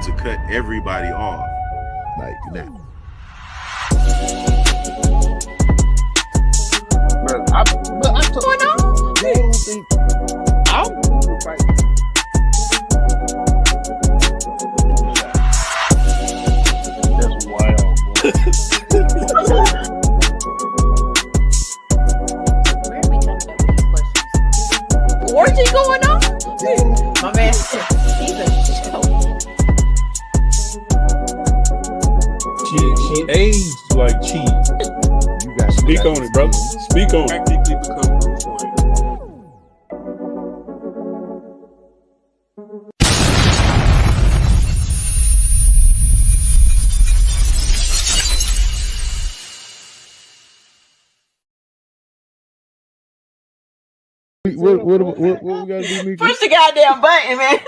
to cut everybody off. Like that. Bro, I told you, I don't think I'm right. That's wild, boy. Where are we coming up with these questions? Orgy going on? My man said he's a show. She aged like cheese. You got Speak on it, brother. Speak on it. Practically become Bruce Wayne. What we gotta do, Mika? Push the goddamn button, man.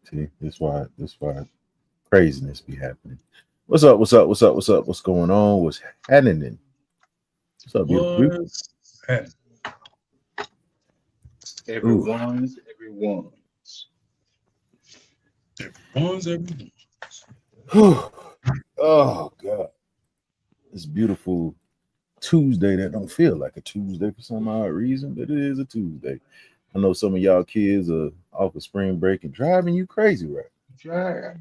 See, this why craziness be happening. What's up? What's going on? What's happening? What's up, beautiful? What's happening? Everyone's. Oh God, it's beautiful Tuesday that don't feel like a Tuesday for some odd reason, but it is a Tuesday. I know some of y'all kids are off of spring break and driving you crazy, right?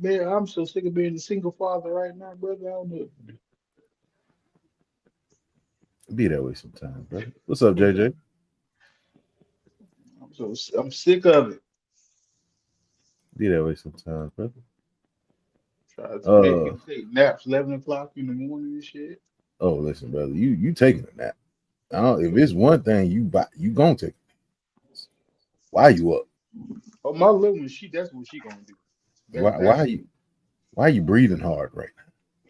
Man, I'm so sick of being a single father right now, brother. I don't know. Be that way sometimes, brother. What's up, JJ? I'm sick of it. Be that way sometimes, brother. Try to make me take naps 11 o'clock in the morning and shit. Oh, listen, brother, you taking a nap. If it's one thing you gonna take. Why you up? Oh, my little one, that's what she gonna do. Why are you breathing hard right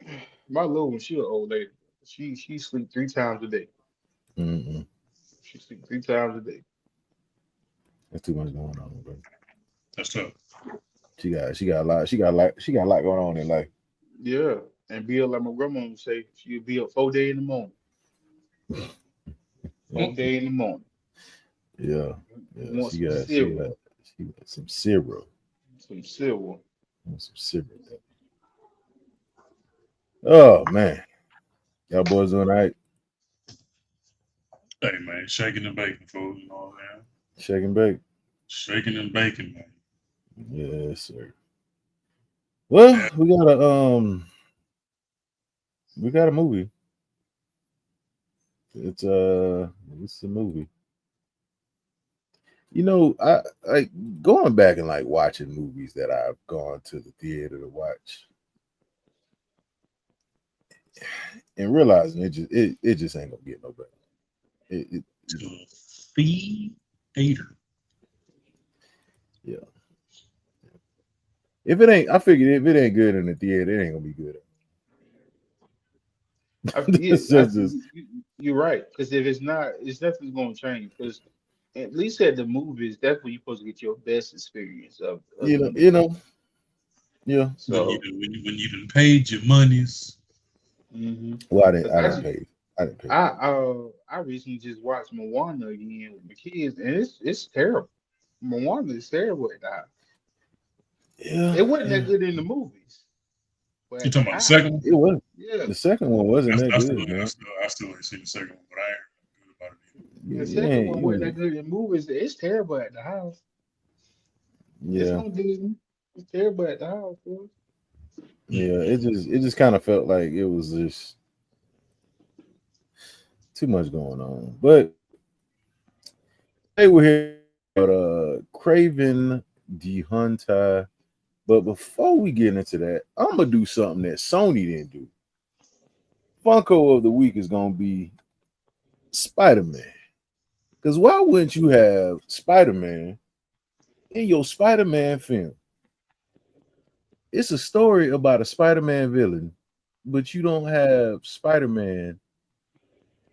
now? My little one, she an old lady. She sleep 3 times a day. Mm-mm. She sleep 3 times a day. That's too much going on, bro. That's tough. She got a lot going on in life. Yeah, and be up like my grandma would say, she'll be up 4 days in the morning. 4 days in the morning. Yeah. She got some cereal. Some cereal. Some cereal. Oh man, y'all boys doing all right? Hey man, shaking and baking, folks. You know what I'm saying? Shake and bake. Shaking and baking, man. Yes, sir. Well, we got a movie. It's a movie. You know, I like going back and like watching movies that I've gone to the theater to watch, and realizing it just ain't gonna get no better. Theater. Yeah. If it ain't, I figured if it ain't good in the theater, it ain't gonna be good. You're right. Because if it's not, it's definitely going to change. Because at least at the movies, that's where you're supposed to get your best experience of Yeah. So when you done paid your monies. Mm-hmm. Well, I didn't pay. I recently just watched Moana again with my kids, and it's terrible. Moana is terrible at that. Yeah. It wasn't that good in the movies. You talking about the second one? It was. Yeah. The second one wasn't that good, man. I still ain't seen the second one, but I ain't heard good about it. The second one wasn't that good in movies. It's terrible at the house. Yeah. It's on Disney. It's terrible at the house, bro. Yeah, it just kind of felt like it was just too much going on. But they were here about Kraven the Hunter. But before we get into that, I'm gonna do something that Sony didn't do. Funko of the week is gonna be Spider-Man. Because why wouldn't you have Spider-Man in your Spider-Man film? It's a story about a Spider-Man villain, but you don't have Spider-Man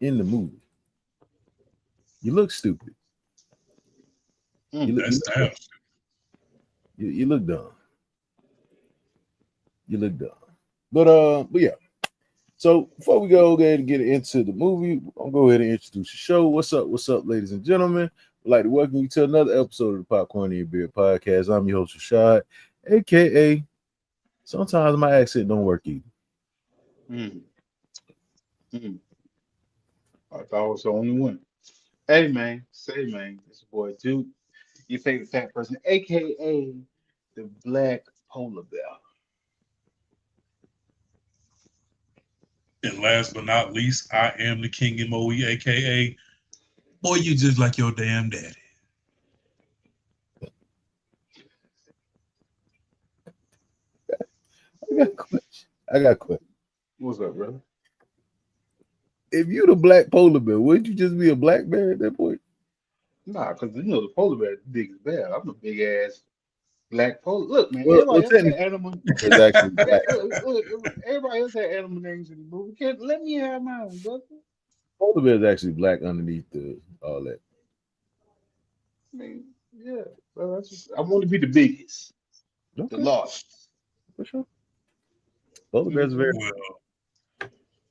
in the movie. You look stupid. That's stupid. You look dumb. You look dumb. But yeah. So before we go ahead and get into the movie, I'll go ahead and introduce the show. What's up, ladies and gentlemen? I'd like to welcome you to another episode of the Popcorn and Beer Podcast. I'm your host, Rashad, aka sometimes my accent don't work either. Mm. Mm. I thought I was the only one. Hey man, say man, it's your boy Duke, your favorite fat person, aka the Black Polar Bear. And last but not least, I am the King MOE, aka boy, you just like your damn daddy. I got a question. What's up, brother? If you the black polar bear, wouldn't you just be a black bear at that point? Nah, because you know the polar bear is the biggest bear. I'm a big ass black polar. Look, man, Well, everybody else had technically, animal. it's actually black. Everybody else had animal names in the movie. Can't let me have mine, brother. Polar bear is actually black underneath all that. I mean, yeah. Well, that's just, I want to be the biggest, the Okay, largest. for sure. Polar bears are very.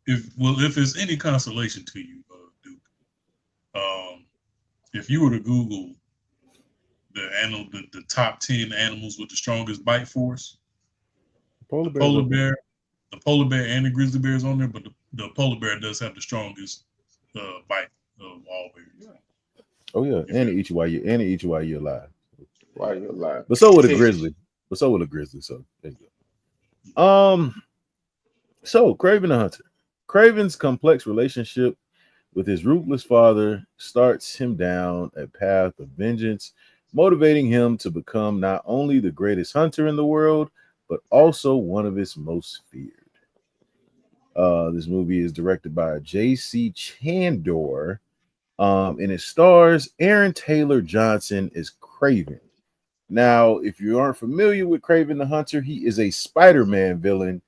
If it's any consolation to you, Duke, if you were to Google the top 10 animals with the strongest bite force, Polar the bears. polar bear and the grizzly bear is on there, but the polar bear does have the strongest bite of all bears. Oh yeah, and it eats you while you're alive. Why you alive? But so would a Hey, grizzly. So there you go. So Kraven the Hunter. Kraven's complex relationship with his ruthless father starts him down a path of vengeance, motivating him to become not only the greatest hunter in the world, but also one of its most feared. This movie is directed by J.C. Chandor, and it stars Aaron Taylor Johnson as Kraven. Now, if you aren't familiar with Kraven the Hunter, he is a Spider-Man villain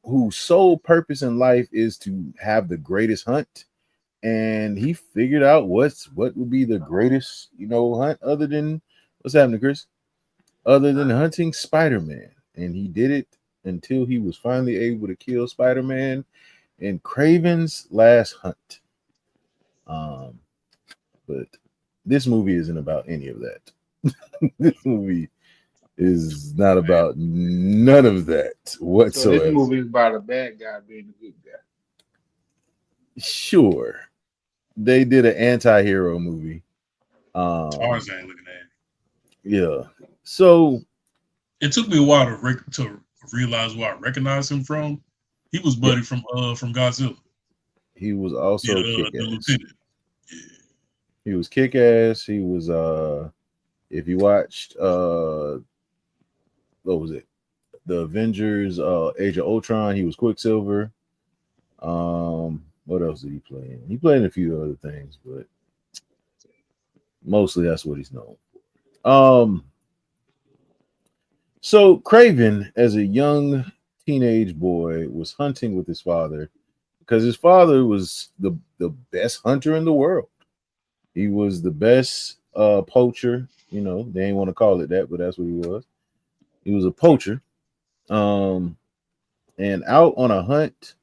whose sole purpose in life is to have the greatest hunt. And he figured out what would be the greatest, hunt other than what's happening, Chris? Other than hunting Spider-Man. And he did it until he was finally able to kill Spider-Man in Kraven's Last Hunt. But this movie isn't about any of that. This movie is not about none of that so whatsoever. this movie is about a bad guy being a good guy. Sure, they did an anti-hero movie. Tarzan looking at it. Yeah. So It took me a while to realize where I recognized him from. He was Buddy from Godzilla. he was also The kick-ass. lieutenant. Yeah. He was kick-ass. He was if you watched what was it? The Avengers Age of Ultron, he was Quicksilver. What else did he play in? He played in a few other things, but mostly that's what he's known for. So Kraven, as a young teenage boy, was hunting with his father because his father was the best hunter in the world. He was the best poacher. They ain't want to call it that, but that's what he was. He was a poacher. And out on a hunt,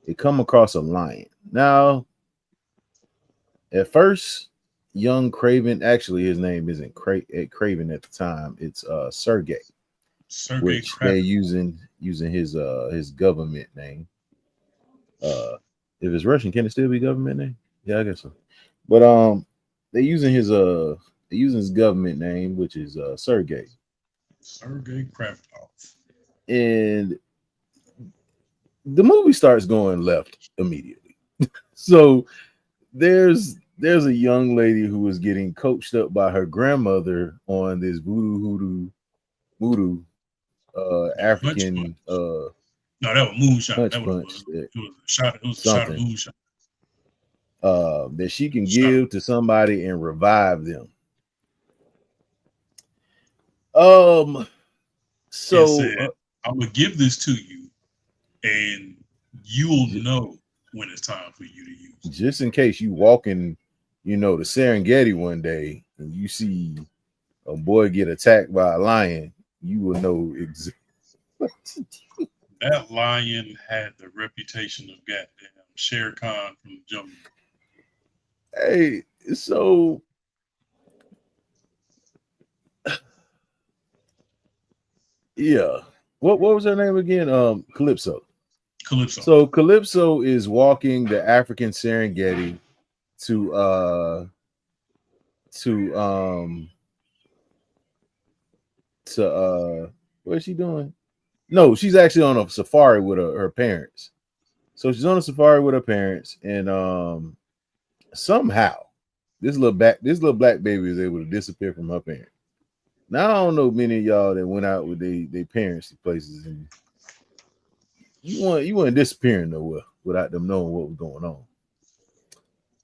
they come across a lion. Now, at first, young Kraven, actually his name isn't Kraven at the time, it's Sergey, which Kraven. they using his government name. If it's Russian, can it still be government name? Yeah, I guess so. But they using his government name, which is Sergey Kravitov. And the movie starts going left immediately. So there's a young lady who is getting coached up by her grandmother on this voodoo African No, that was moonshine. punch That punch was it was a shot. It was a shot of something moonshine. that she can give to somebody and revive them. So Said, I'm gonna give this to you, and you'll know when it's time for you to use it. Just in case you walk in, the Serengeti one day and you see a boy get attacked by a lion, you will know exactly. That lion had the reputation of goddamn Shere Khan from the jungle. Hey, so yeah. What was her name again? Calypso. Calypso. So Calypso is walking the African Serengeti to what is she doing? No, she's actually on a safari with her parents. So she's on a safari with her parents, and somehow this little black baby is able to disappear from her parents. Now I don't know many of y'all that went out with their parents to places, and you weren't disappearing nowhere without them knowing what was going on.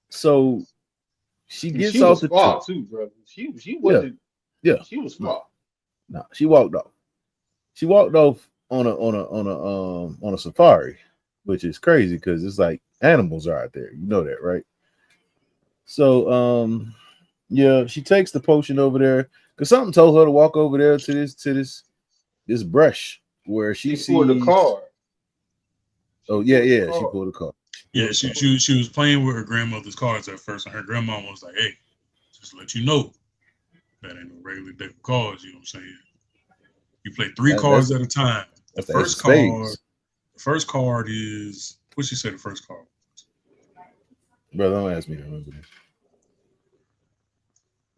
So she gets she off was the far truck. too, brother. She wasn't. Yeah, She was far. no, she walked off. She walked off on a safari, which is crazy because it's like animals are out there. You know that, right? So yeah, she takes the potion over there because something told her to walk over there to this brush where she pulled the sees. card. Oh yeah, she pulled the card. Yeah, she was playing with her grandmother's cards at first, and her grandma was like, "Hey, just to let you know, that ain't no regular deck of cards. You know what I'm saying? You play three cards at a time. The first card is what she said. The first card, brother. Don't ask me to remember this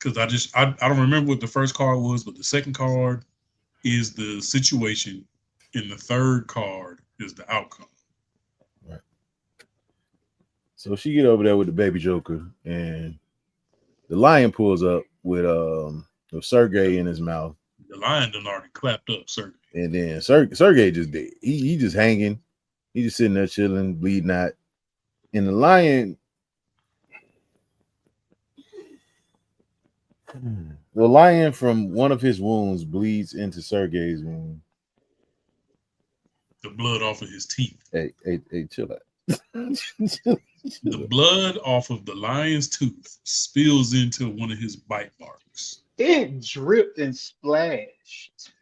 because I don't remember what the first card was, but the second card is the situation, and the third card is the outcome. Right. So she get over there with the baby Joker, and the lion pulls up with Sergey in his mouth. The lion done already clapped up Sergey. And then Sergey just dead. He just hanging. He just sitting there chilling, bleeding out. And the lion from one of his wounds bleeds into Sergey's wound. The blood off of his teeth. Hey, chill out. The blood off of the lion's tooth spills into one of his bite marks. It dripped and splashed.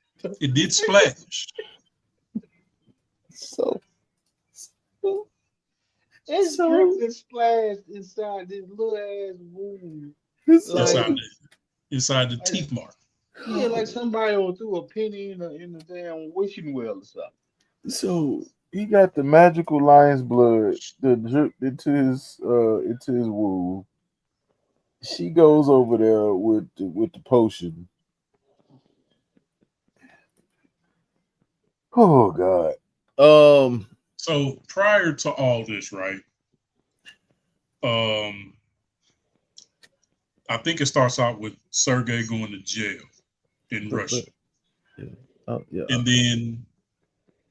It did splash. So it dripped and splashed inside this little ass wound. Inside the teeth mark. Yeah, like somebody threw a penny in the damn wishing well or something. So he got the magical lion's blood that dripped into his wound. She goes over there with the potion. Oh God. So prior to all this, right? I think it starts out with Sergey going to jail in Russia. Yeah. Oh, yeah. And then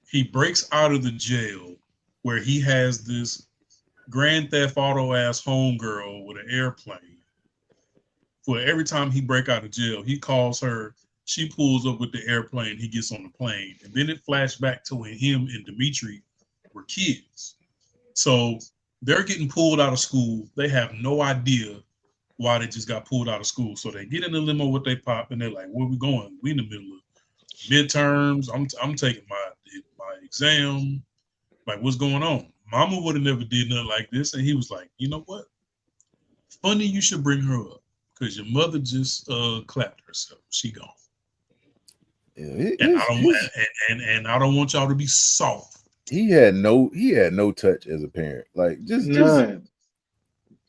he breaks out of the jail where he has this Grand Theft Auto ass homegirl with an airplane. For every time he break out of jail, he calls her. She pulls up with the airplane. He gets on the plane, and then it flashed back to when him and Dimitri were kids. So they're getting pulled out of school. They have no idea why they just got pulled out of school. So they get in the limo with their pop, and they're like, "Where we going? We in the middle of midterms. I'm taking my exam. Like, what's going on?" Mama would have never did nothing like this, and he was like, "You know what? Funny you should bring her up because your mother just clapped herself. She gone." Yeah, and I don't want y'all to be soft. He had no touch as a parent. Like just none.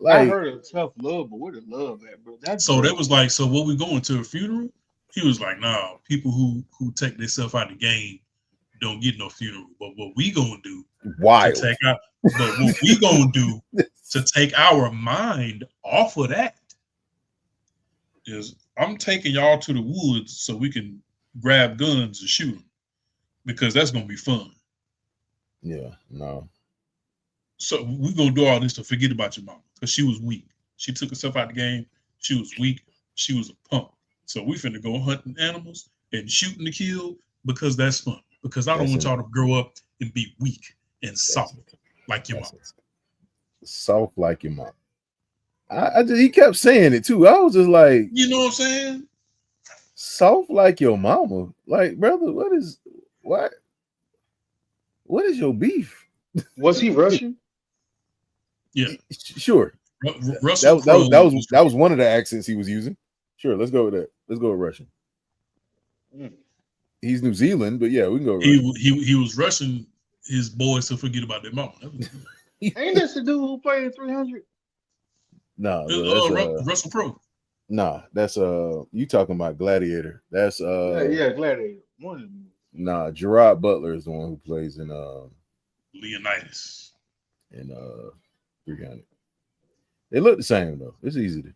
Like, I heard of tough love, but where the love at, bro? That was like, so what we going to a funeral? He was like, nah, people who take themselves out of the game don't get no funeral. But what we gonna do wild. But what we gonna do to take our mind off of that is I'm taking y'all to the woods so we can grab guns and shoot them because that's gonna be fun. Yeah, no. So we're gonna do all this to forget about your mama because she was weak. She took herself out of the game. She was weak. She was a punk. So we finna go hunting animals and shooting to kill because that's fun. Because I don't want y'all to grow up and be weak and soft like your mom. Soft like your mom. He kept saying it too. I was just like, you know what I'm saying? Soft like your mama. Like, brother, what is your beef? Was he Russian? Yeah, Sure. Russell Crowe. That was one of the accents he was using. Sure, let's go with that. Let's go with Russian. Mm. He's New Zealand, but yeah, we can go with Russian. He was rushing his boys to forget about their mama. Ain't this the dude who played 300? Nah, that's Russell Crowe. Nah, that's you talking about Gladiator. That's yeah, Gladiator. One of them. Nah, Gerard Butler is the one who plays in Leonidas. In 300. They look the same though. It's easy to.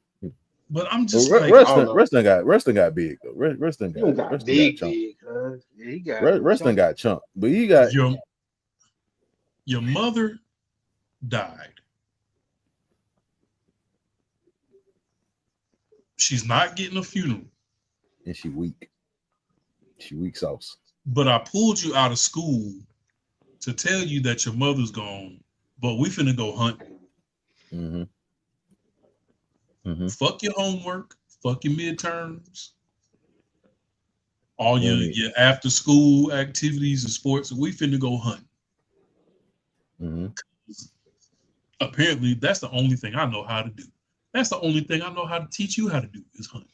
But I'm just Well, like Rustin got big though. Rustin got big. chunk. Yeah, he got Rustin got chunk, but he got your mother died. She's not getting a funeral, and she weak. She weak sauce. But I pulled you out of school to tell you that your mother's gone, but we finna go hunting. Mm-hmm. Mm-hmm. Fuck your homework. Fuck your midterms. All your after school activities and sports. We finna go hunt. Mm-hmm. Apparently, that's the only thing I know how to do. That's the only thing I know how to teach you how to do is hunt.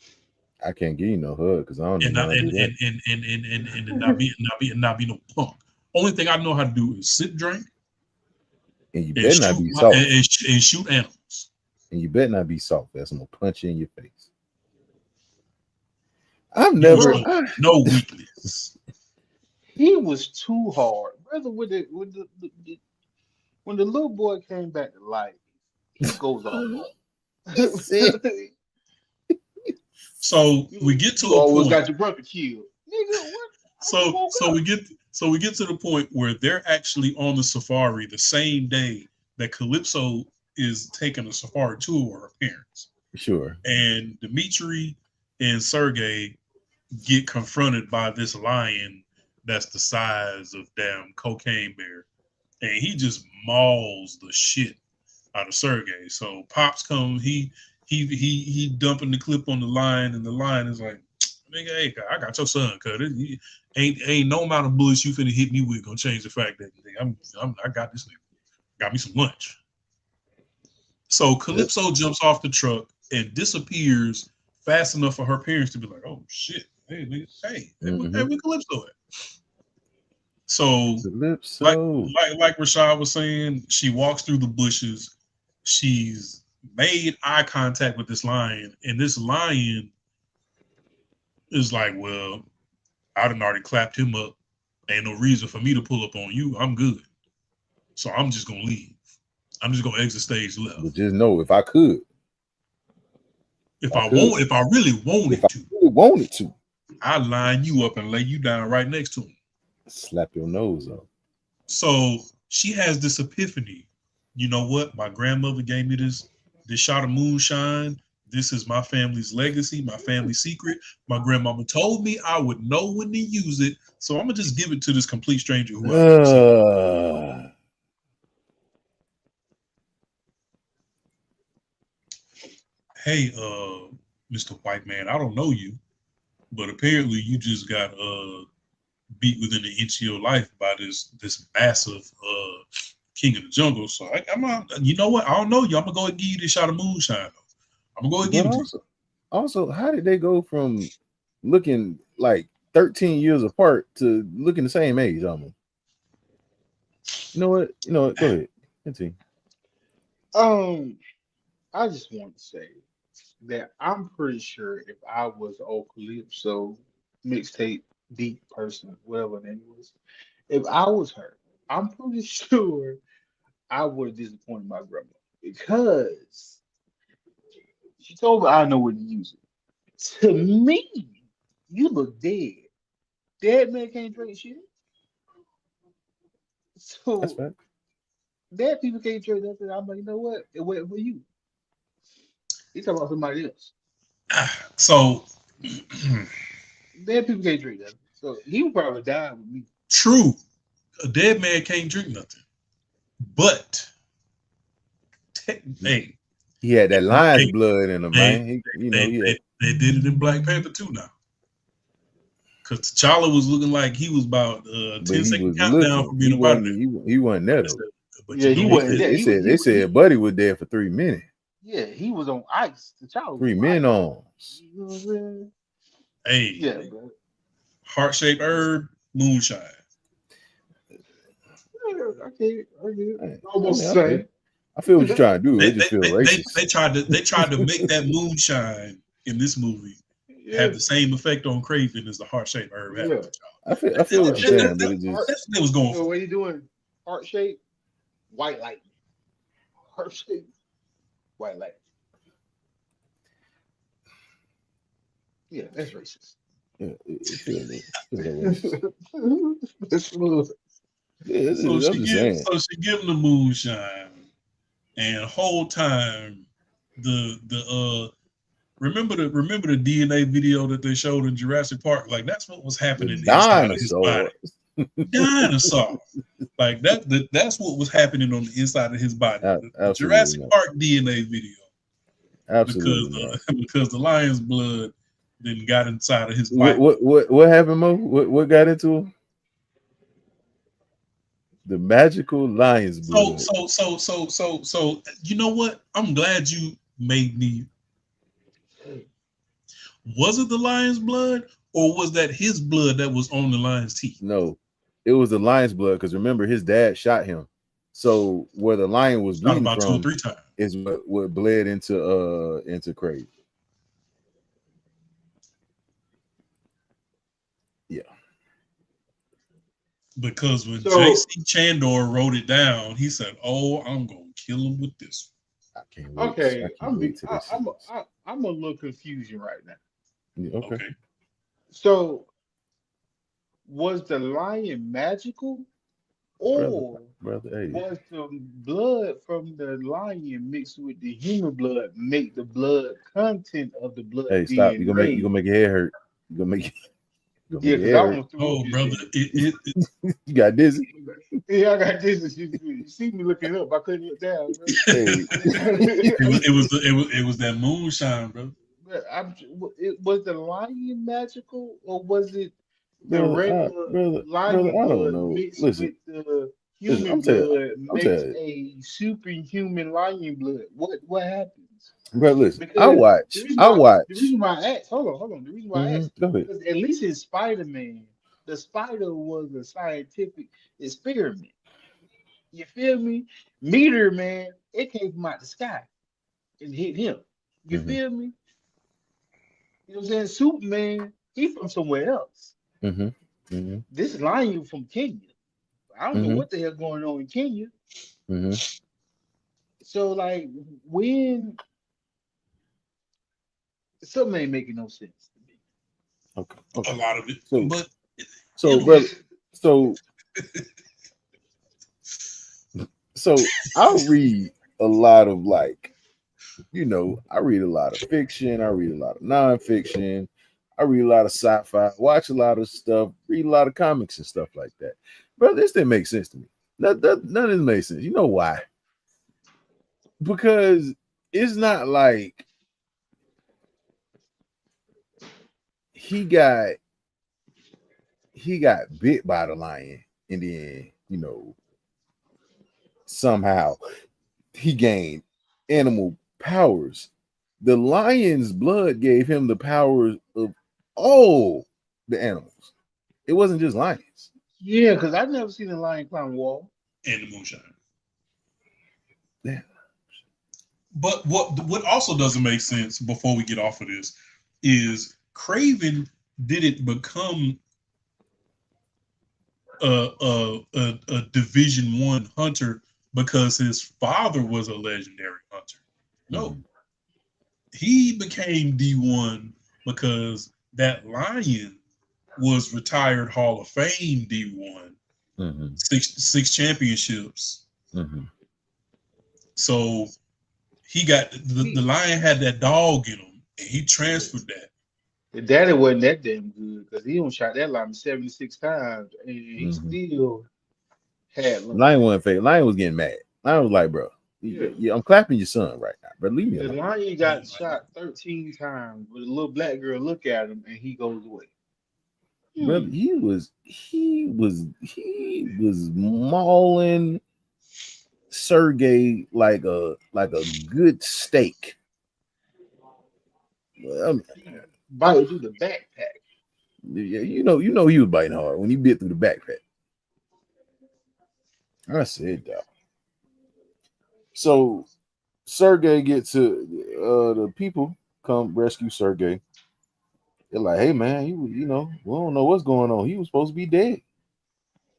I can't give you no hug because I don't know how to do that. And not be no punk. Only thing I know how to do is sit, drink, and you better not be soft and shoot animals. And you better not be soft. That's gonna punch you in your face. I've never no weakness. He was too hard, brother. When the little boy came back to life, he goes off. So we get to a point. Got your brother killed, nigga. What? So we get to the point where they're actually on the safari the same day that Calypso is taking a safari tour with her parents. Sure. And Dimitri and Sergey get confronted by this lion that's the size of damn Cocaine Bear, and he just mauls the shit out of Sergey. So Pops comes, he dumping the clip on the lion, and the lion is like, nigga, hey, I got your son, cuz ain't no amount of bullets you finna hit me with gonna change the fact that I got this nigga. Got me some lunch. So Calypso jumps off the truck and disappears fast enough for her parents to be like, oh shit, hey, nigga, hey, where Calypso at? So like Rashad was saying, she walks through the bushes. She's made eye contact with this lion, and this lion is like, well, I done already clapped him up. Ain't no reason for me to pull up on you. I'm good. So I'm just gonna leave. I'm just gonna exit stage left. But just know if I could. If I really wanted to, I'd line you up and lay you down right next to him. Slap your nose up. So she has this epiphany. You know what? My grandmother gave me this shot of moonshine. This is my family's legacy, my family secret. My grandmama told me I would know when to use it, so I'm gonna just give it to this complete stranger who Hey, Mr. White Man, I don't know you, but apparently you just got beat within an inch of your life by this massive king of the jungle. So you know what? I don't know you. I'm gonna go and give you this shot of moonshine. I'm gonna go and give it to you. Also, how did they go from looking like 13 years apart to looking the same age almost? You know what? Go ahead. Continue. I just want to say that I'm pretty sure if I was old Calypso mixtape deep person, whatever her name was, if I was her, I'm pretty sure I would have disappointed my grandma because she told me I know where to use it. To me, you look dead. Dead man can't drink shit. So that's right. Dead people can't drink nothing. I'm like, you know what? It went for you. He's talking about somebody else. So dead people can't drink nothing. So he would probably die with me. True. A dead man can't drink nothing. But hey, he had that lion's blood in him, man. They did it in Black Panther too now. Because T'Challa was looking like he was about But 10 he second was countdown looking. from being He a part of wasn't. that. He wasn't there though. But Yeah, you he know wasn't there. They said Buddy was there for 3 minutes. Yeah, he was on ice. The child was 3 on men ice. arms. You know what I'm saying? Hey, Yeah, bro. heart-shaped herb, moonshine. I get it. Hey, Almost I the feel, same. I feel what you're trying to do. They, It just they, feel they, they, racist. they tried to make that moonshine in this movie Yeah. have the same effect on Kraven as the heart-shaped herb had. Yeah. I feel what you're saying, but it just That's what they was going So for. what are you doing? Heart shape, white lightning. Heart shape, white lightning. Yeah, that's racist. it feels racist. That's a little. Yeah, So I'm just saying. she give him the moonshine, and the whole time remember the DNA video that they showed in Jurassic Park? Like that's what was happening The inside of his dinosaur. body. Dinosaur. Like that's what was happening on the inside of his body. The Absolutely Jurassic not. Park DNA video. Absolutely not. Because the lion's blood then got inside of his body. What happened, Mo? What got into him? The magical lion's blood. So you know what? I'm glad you made me. Was it the lion's blood, or was that his blood that was on the lion's teeth? No, it was the lion's blood because remember his dad shot him. So where the lion was Shot bleeding about 2 or from 3 times. is what bled into Kraven. Yeah. Because when So- J.C. Chandor wrote it down, he said, "Oh, I'm gonna kill him with this." I can't wait. Okay, I can't wait till this I'm a little confusion right now. yeah, okay. Okay. So, was the lion magical, or Brother, hey. was the blood from the lion mixed with the human blood make the blood content of the blood? Hey, stop. being You gonna make your head hurt. You gonna make Yeah, your because head I hurt. almost threw Oh, up brother, just You got dizzy. then. Yeah, I got this. You see me looking up. I couldn't look down. Bro. Hey. it was that moonshine, bro. But was the lion magical, or was it the Brother, regular lion I don't blood know. mixed Listen, with the listen, human I'm telling- blood I'm makes telling a superhuman lion blood? What happens? bro, listen. Because I watch. The reason why I asked, hold on. The reason why I asked, Go ahead. because at least in Spider-Man, the spider was a scientific experiment. You feel me? Meteor Man, it came from out the sky and hit him. You Mhm. feel me? You know what I'm saying? Superman, he from somewhere else. This lion from Kenya. I don't know what the hell going on in Kenya. So like when something ain't making no sense to me. Okay. A lot of it, but brother, so I read a lot of I read a lot of fiction, I read a lot of nonfiction, I read a lot of sci-fi, watch a lot of stuff, read a lot of comics and stuff like that. Bro, this didn't make sense to me. None of this makes sense. You know why? Because it's not like he got bit by the lion and then somehow he gained animal powers. The lion's blood gave him the powers of all the animals. It wasn't just lions. Yeah, because I've never seen a lion climb a wall. and the moonshine. Yeah. But what also doesn't make sense before we get off of this is Kraven didn't become a Division 1 hunter because his father was a legendary hunter. No, he became D1 because that lion was retired Hall of Fame D1, six championships. So he got the lion had that dog in him, and he transferred that. The daddy wasn't that damn good because he only shot that lion 76 times, and he still had. Lion wasn't fake. Lion was getting mad. Lion was like, "Bro, yeah, I'm clapping your son right now, but leave me alone." The lion got shot 13 times, but a little black girl look at him and he goes away. brother, he was mauling Sergey like a good steak. I mean, Bite through the backpack. yeah, you know he was biting hard when he bit through the backpack. I said that. So Sergey gets to the people come rescue Sergey. They're like, hey man, we don't know what's going on. He was supposed to be dead.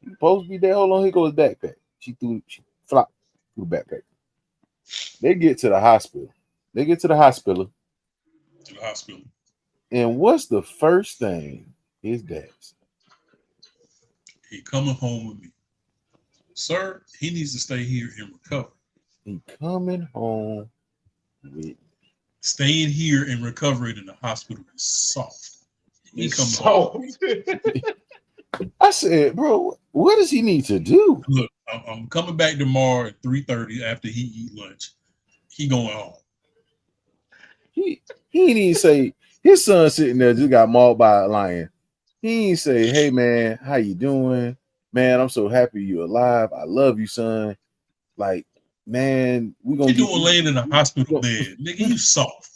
He was supposed to be dead. Hold on, here goes his backpack. She flopped through the backpack. They get to the hospital. To the hospital. And what's the first thing his dad said? He coming home with me. Sir, he needs to stay here and recover. He coming home with Staying here and recovering in the hospital is soft. He It's coming home. soft. I said, bro, what does he need to do? Look, I'm coming back tomorrow at 3:30 after he eat lunch. He going home. He didn't even say his son sitting there just got mauled by a lion. He didn't say, hey man, how you doing? Man, I'm so happy you're alive. I love you, son. Like, man, we gonna What you doing laying in a hospital bed? Nigga, you soft.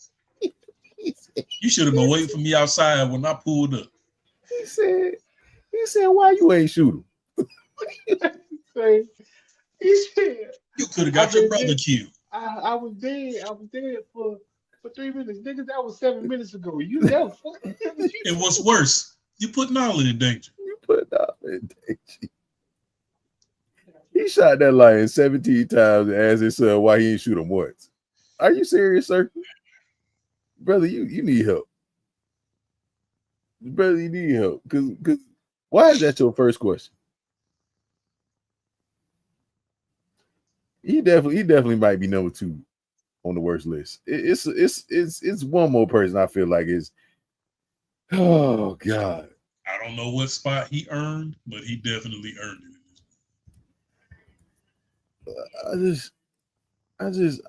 You should have been waiting for me outside when I pulled up. He said, why you ain't shoot him? He said, You could have got your brother killed. I was dead. I was dead for 3 minutes. Nigga, that was 7 minutes ago. You never And what's worse, you put Nolly in danger. You put out in danger. He shot that lion 17 times and asked his son why he didn't shoot him once. Are you serious, sir? Brother, you need help. Brother, you need help. Because why is that your first question? He definitely might be number 2 on the worst list. It's one more person I feel like is, oh God. I don't know what spot he earned, but he definitely earned it. I just,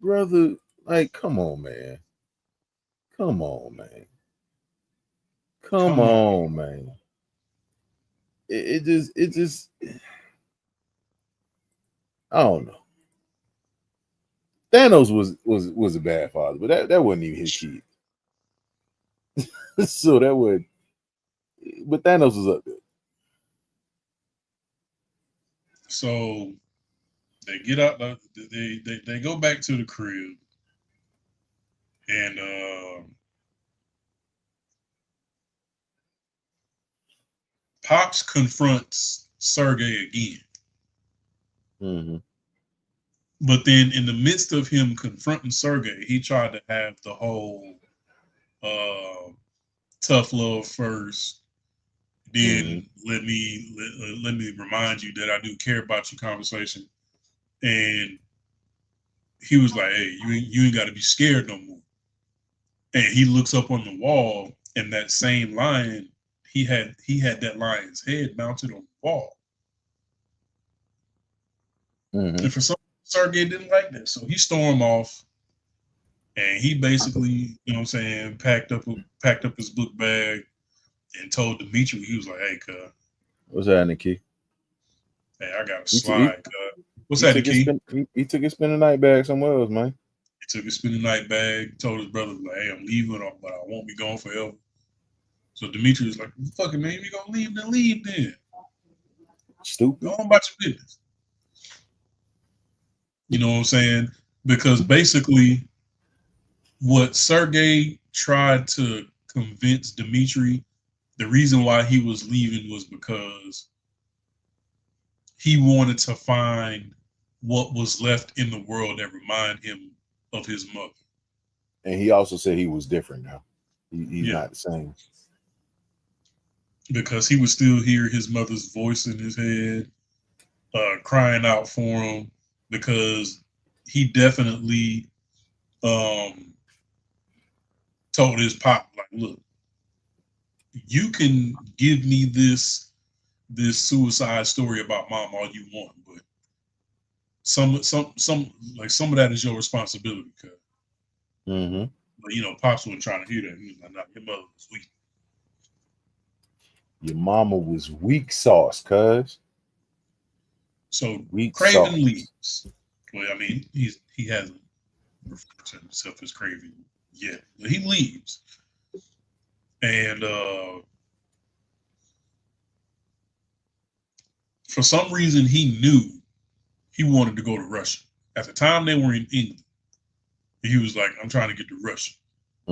brother, like, come on, man. Come on, man. Come on, man. It just, I don't know. Thanos was a bad father, but that wasn't even his kid. So that would, but Thanos was up there. So they get out. They go back to the crib, and Pops confronts Sergey again. Mm-hmm. But then, in the midst of him confronting Sergey, he tried to have the whole tough love first. Then let me remind you that I do care about your conversation. And he was like, "Hey, you ain't got to be scared no more." And he looks up on the wall, and that same lion, he had that lion's head mounted on the wall. Mm-hmm. And for some, Sergey didn't like that, so he stormed off, and he basically, you know what I'm saying, packed up his book bag and told Dimitri, he was like, "Hey, cuz, what's happening, Key? Hey, I got a slide, cuz. What's that, Key?" He took his spend the night bag somewhere else, man. He took his spend the night bag, told his brother, like, "Hey, I'm leaving, but I won't be gone forever." So Dimitri was like, "Fuck it, man, if you gonna leave, then leave then. Stupid. Go on about your business." You know what I'm saying? Because basically, what Sergey tried to convince Dimitri, the reason why he was leaving was because he wanted to find what was left in the world that reminded him of his mother. And he also said he was different now. He's not the same. Because he would still hear his mother's voice in his head, crying out for him, because he definitely told his pop, like, "Look, you can give me this suicide story about mom all you want, but some of that is your responsibility, cuz." Mm-hmm. But Pops wasn't trying to hear that. He was like, "Nah, your mother was weak." Your mama was weak sauce, cuz. So Weak Craven sauce. leaves. Well, I mean, he hasn't referred to himself as Craven yet, but he leaves, and for some reason he knew he wanted to go to Russia. At the time they were in England, he was like, "I'm trying to get to Russia."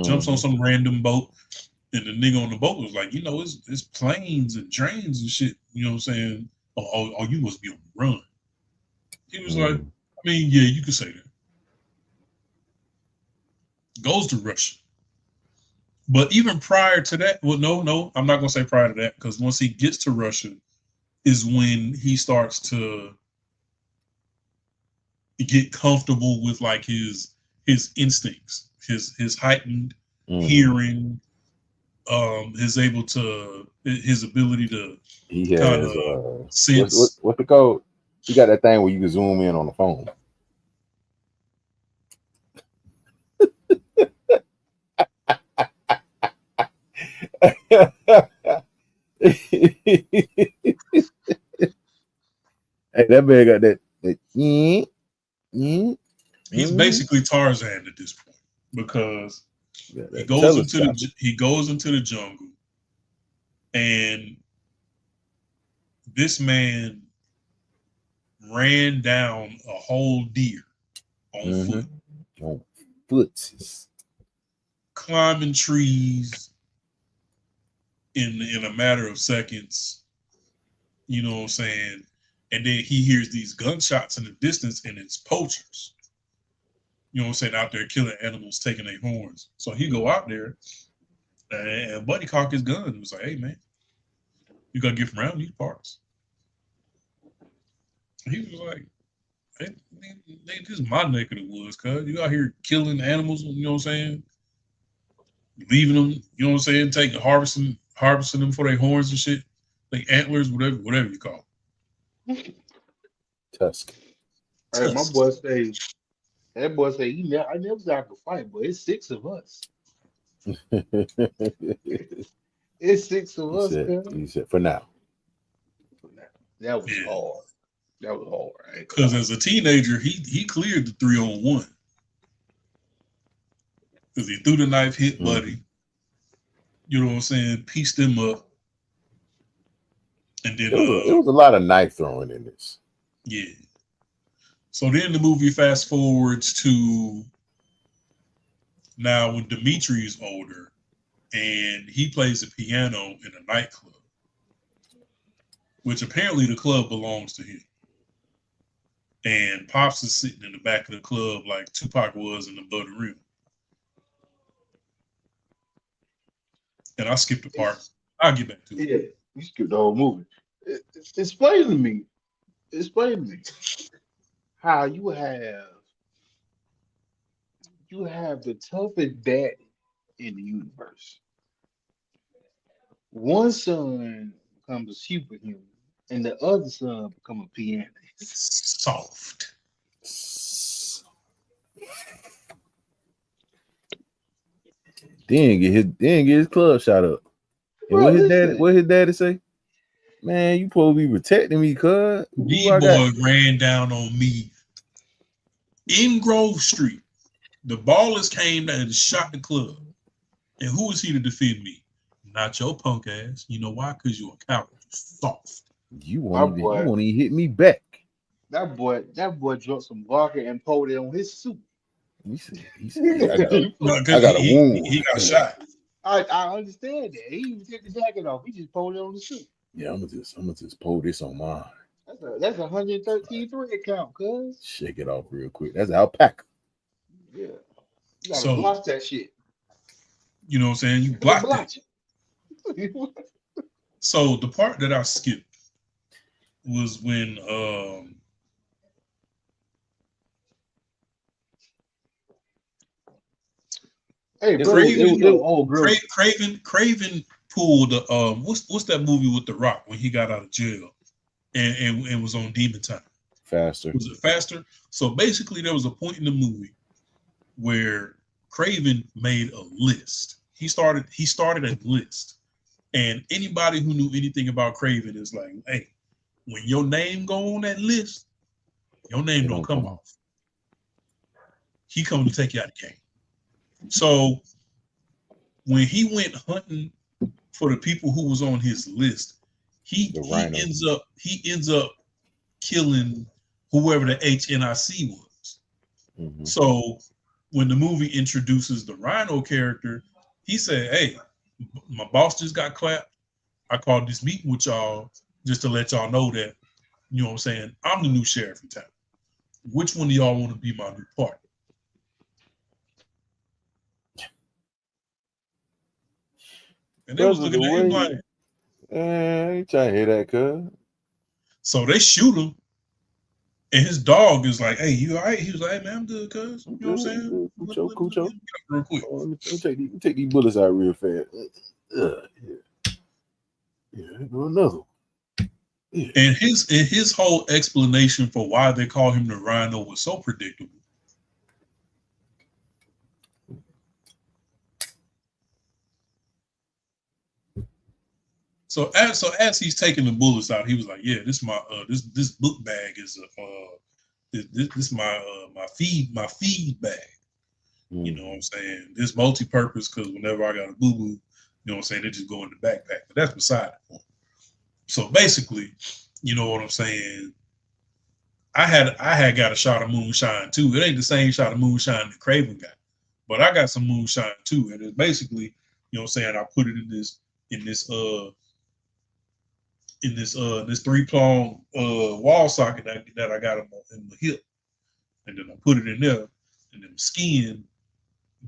Jumps on some random boat, and the nigga on the boat was like, it's planes and trains and shit. You know what I'm saying? Oh, you must be on the run. He was like, I mean, yeah, you could say that. Goes to Russia. But even prior to that, well, no, I'm not going to say prior to that, because once he gets to Russia is when he starts to get comfortable with like his instincts, his heightened hearing, his ability to He kind has of sense. What's the code? He got that thing where you can zoom in on the phone. Hey, that man got that. He's basically Tarzan at this point, because he goes into the jungle, and this man ran down a whole deer on foot. On foot. Climbing trees in a matter of seconds. You know what I'm saying? And then he hears these gunshots in the distance, and it's poachers. You know what I'm saying? Out there killing animals, taking their horns. So he go out there, and Buddy cocked his gun and was like, "Hey man, you gotta get from around these parts." And he was like, "Hey, this is my neck of the woods, cuz you out here killing animals, you know what I'm saying? Leaving them, you know what I'm saying, harvesting them for their horns and shit, like antlers, whatever you call it." Tusk. Hey, my boy say, that boy say, I never got to fight, but it's 6 of us. It's 6 of us, He said, for now. That was hard. That was hard. Right? Because as a teenager, he cleared the 3-on-1. Because he threw the knife, hit Buddy. You know what I'm saying? Pieced him up. And then it was a lot of knife throwing in this. Yeah. So then the movie fast forwards to now when Dimitri is older, and he plays the piano in a nightclub, which apparently the club belongs to him. And Pops is sitting in the back of the club like Tupac was in the Blood and Rim. And I skipped a part. I'll get back to it. Yeah, you skipped the whole movie. Explain to me how you have the toughest daddy in the universe. One son becomes a superhuman, and the other son becomes a pianist. Soft. Didn't get his club shot up. And what his daddy say? Man, you supposed to be protecting me, cuz. D-boy ran down on me in Grove Street. The ballers came down and shot the club. And who is he to defend me? Not your punk ass. You know why? Because you're a coward. You're soft. You won't even hit me back. That boy drunk some vodka and poured it on his suit. He said I got a wound. He got shot. I understand that. He even took the jacket off. He just poured it on the suit. Yeah, I'm gonna just pull this on mine. That's 113 thread count, cuz. Shake it off real quick. That's alpaca. Yeah. You gotta block that shit. You know what I'm saying? You blocked it. So the part that I skipped was when hey, bro, Kraven pulled what's that movie with The Rock when he got out of jail and was on Demon Time? Faster. Was it Faster? So basically there was a point in the movie where Kraven made a list. He started a list And anybody who knew anything about Kraven is like, hey, when your name go on that list, your name don't come off. He come to take you out of the game. So when he went hunting for the people who was on his list, he ends up killing whoever the HNIC was. Mm-hmm. So when the movie introduces the Rhino character, he said, hey, my boss just got clapped. I called this meeting with y'all just to let y'all know that, you know what I'm saying, I'm the new sheriff in town. Which one of y'all want to be my new partner? And they was looking at him like, I ain't trying to hear that, cuz. So they shoot him, and his dog is like, hey, you all right? He was like, hey, man, I'm good, cuz. You know what I'm saying? Cucho. Real quick. Let me take these bullets out real fast. Yeah, go another. Yeah. And his whole explanation for why they call him the Rhino was so predictable. So as he's taking the bullets out, he was like, "Yeah, this my this book bag is this my feed bag. You know what I'm saying? This multi-purpose because whenever I got a boo boo, you know what I'm saying, they just go in the backpack. But that's beside the point. So basically, you know what I'm saying. I had got a shot of moonshine too. It ain't the same shot of moonshine that Kraven got, but I got some moonshine too. And it's basically, you know what I'm saying, I put it in this 3-prong wall socket that I got in the hip, and then I put it in there, and then the skin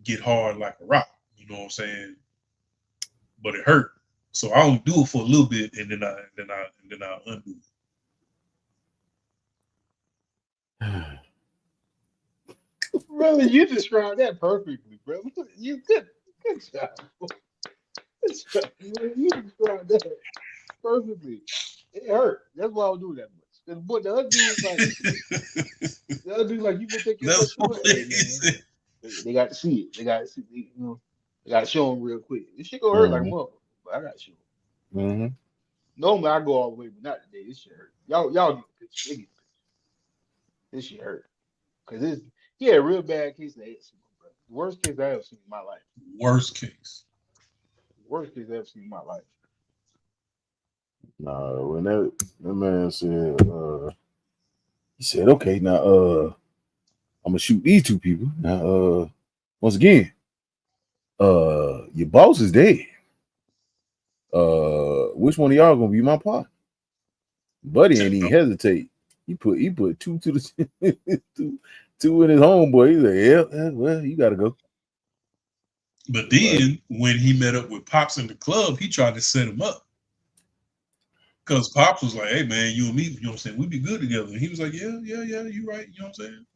get hard like a rock. You know what I'm saying? But it hurt, so I only do it for a little bit, and then I undo it. Really, you described that perfectly, bro. You good job. Good job. You described that perfectly. It hurt. That's why I don't do that much. The other dude was like, you gonna take your That's first what one? he Hey man, said. they got to see it. They got to see. They got to show them real quick. This shit gonna hurt like a mother, but I got to show them. Mm-hmm. Normally I go all the way, but not today. This shit hurt. Y'all get the picture. They get the picture. This shit hurt because he had a real bad case of eczema, bro. The worst case I ever seen in my life. Worst case. Worst case I ever seen in my life. Nah, when that man said, he said, okay, now I'm gonna shoot these two people. Now, once again, your boss is dead. Which one of y'all gonna be my partner? Buddy ain't even hesitate. He put two to the two in his homeboy. He's like, yeah, well, you gotta go. But then when he met up with Pops in the club, he tried to set him up. Because Pops was like, hey man, you and me, you know what I'm saying, we be good together. And he was like, yeah, you right, you know what I'm saying?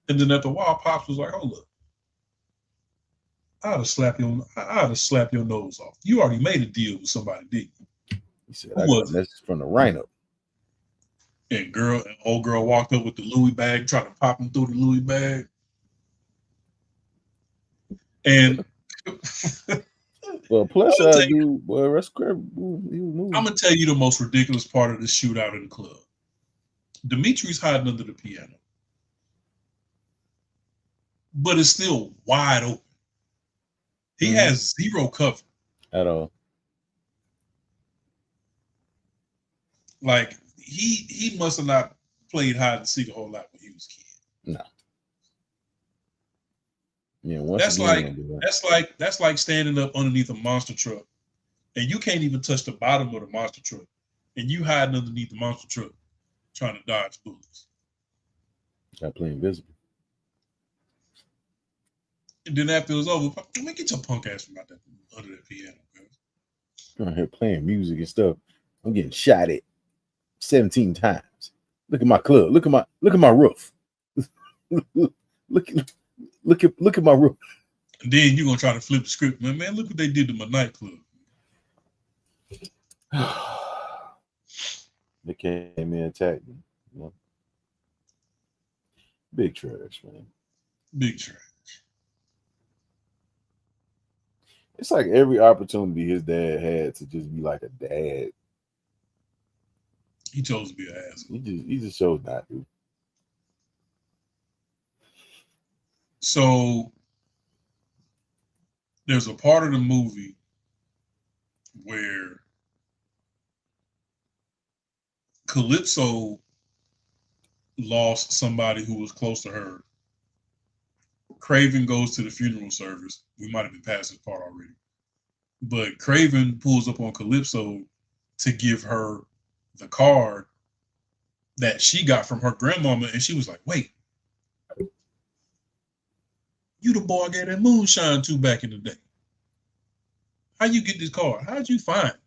And then after a while, Pops was like, hold up. I'd have slapped your nose off. You already made a deal with somebody, didn't you? He said, I got a message from the Rhino. And old girl walked up with the Louis bag, tried to pop him through the Louis bag. And well, plus I do, boy, that's crazy. I'm gonna tell you the most ridiculous part of the shootout in the club. Dimitri's hiding under the piano, but it's still wide open. He has zero cover at all. Like he must have not played hide and seek a whole lot when he was a kid. No. Yeah, that's like standing up underneath a monster truck, and you can't even touch the bottom of the monster truck, and you hiding underneath the monster truck, trying to dodge bullets. Got play invisible. And then after it was over, man, get your punk ass from out there under that piano, man. You're out here playing music and stuff. I'm getting shot at 17 times. Look at my club. Look at my roof. look at my roof. And then you're gonna try to flip the script, man. Man, look what they did to my nightclub. They came in and attacked me. You know? Big trash, man. Big trash. It's like every opportunity his dad had to just be like a dad. He chose to be an asshole. He just chose not to. So there's a part of the movie where Calypso lost somebody who was close to her. Kraven goes to the funeral service. We might have been past this part already. But Kraven pulls up on Calypso to give her the card that she got from her grandmama, and she was like, wait, you the boy I gave that moonshine to back in the day. How you get this card? How'd you find it?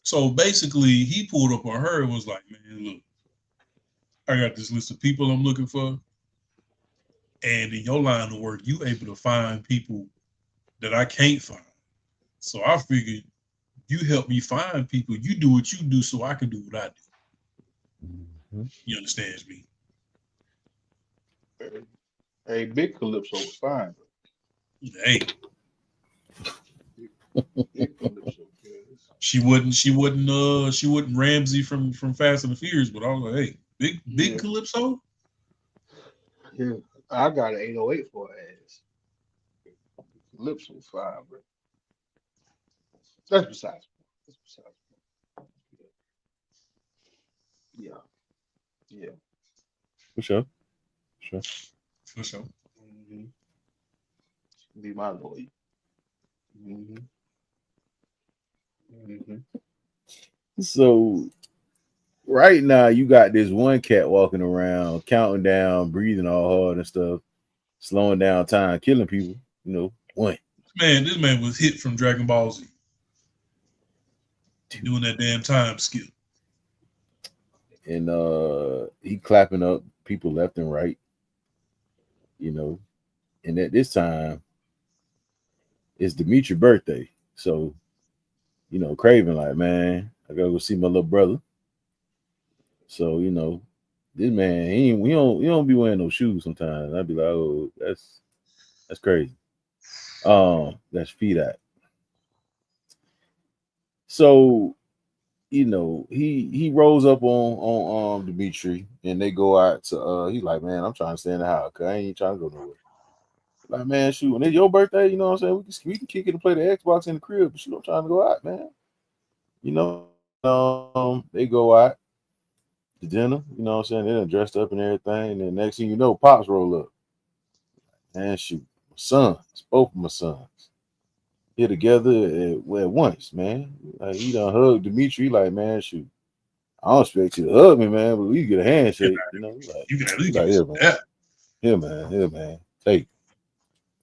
So basically, he pulled up on her and was like, man, look, I got this list of people I'm looking for. And in your line of work, you able to find people that I can't find. So I figured you help me find people. You do what you do so I can do what I do. Mm-hmm. You understand me? Hey, Big Calypso was fine. Hey. Big Calypso, yes. She wasn't Ramsey from Fast and the Furious, but I was like, hey, big Calypso? Yeah. I got an 808 for her ass. Calypso was fine, bro. That's besides. Yeah. Yeah. For sure. For sure. Mm-hmm. Be my lawyer. Mm-hmm. Mm-hmm. So right now you got this one cat walking around, counting down, breathing all hard and stuff, slowing down time, killing people. You know, one. This man was hit from Dragon Ball Z. Doing that damn time skill. And he clapping up people left and right. You know, and at this time it's Dimitri's birthday. So, you know, Kraven like, man, I gotta go see my little brother. So, you know, this man, he don't be wearing no shoes sometimes. I'd be like, oh, that's crazy. That's feet out. So, you know, he rolls up on Dimitri and they go out to he's like, man, I'm trying to stay in the house because I ain't trying to go nowhere. Like, man, shoot, when it's your birthday, you know what I'm saying? We can kick it and play the Xbox in the crib, but shoot, I'm trying to go out, man. You know, they go out to dinner, you know what I'm saying? They're dressed up and everything, and then next thing you know, Pops roll up. Man, shoot, my sons, both of my sons. Here together at once, man. Like, he done hugged Dimitri, like, man, shoot. I don't expect you to hug me, man, but we get a handshake, you know. Like, You can at least like, give me that. Here, man. Take it.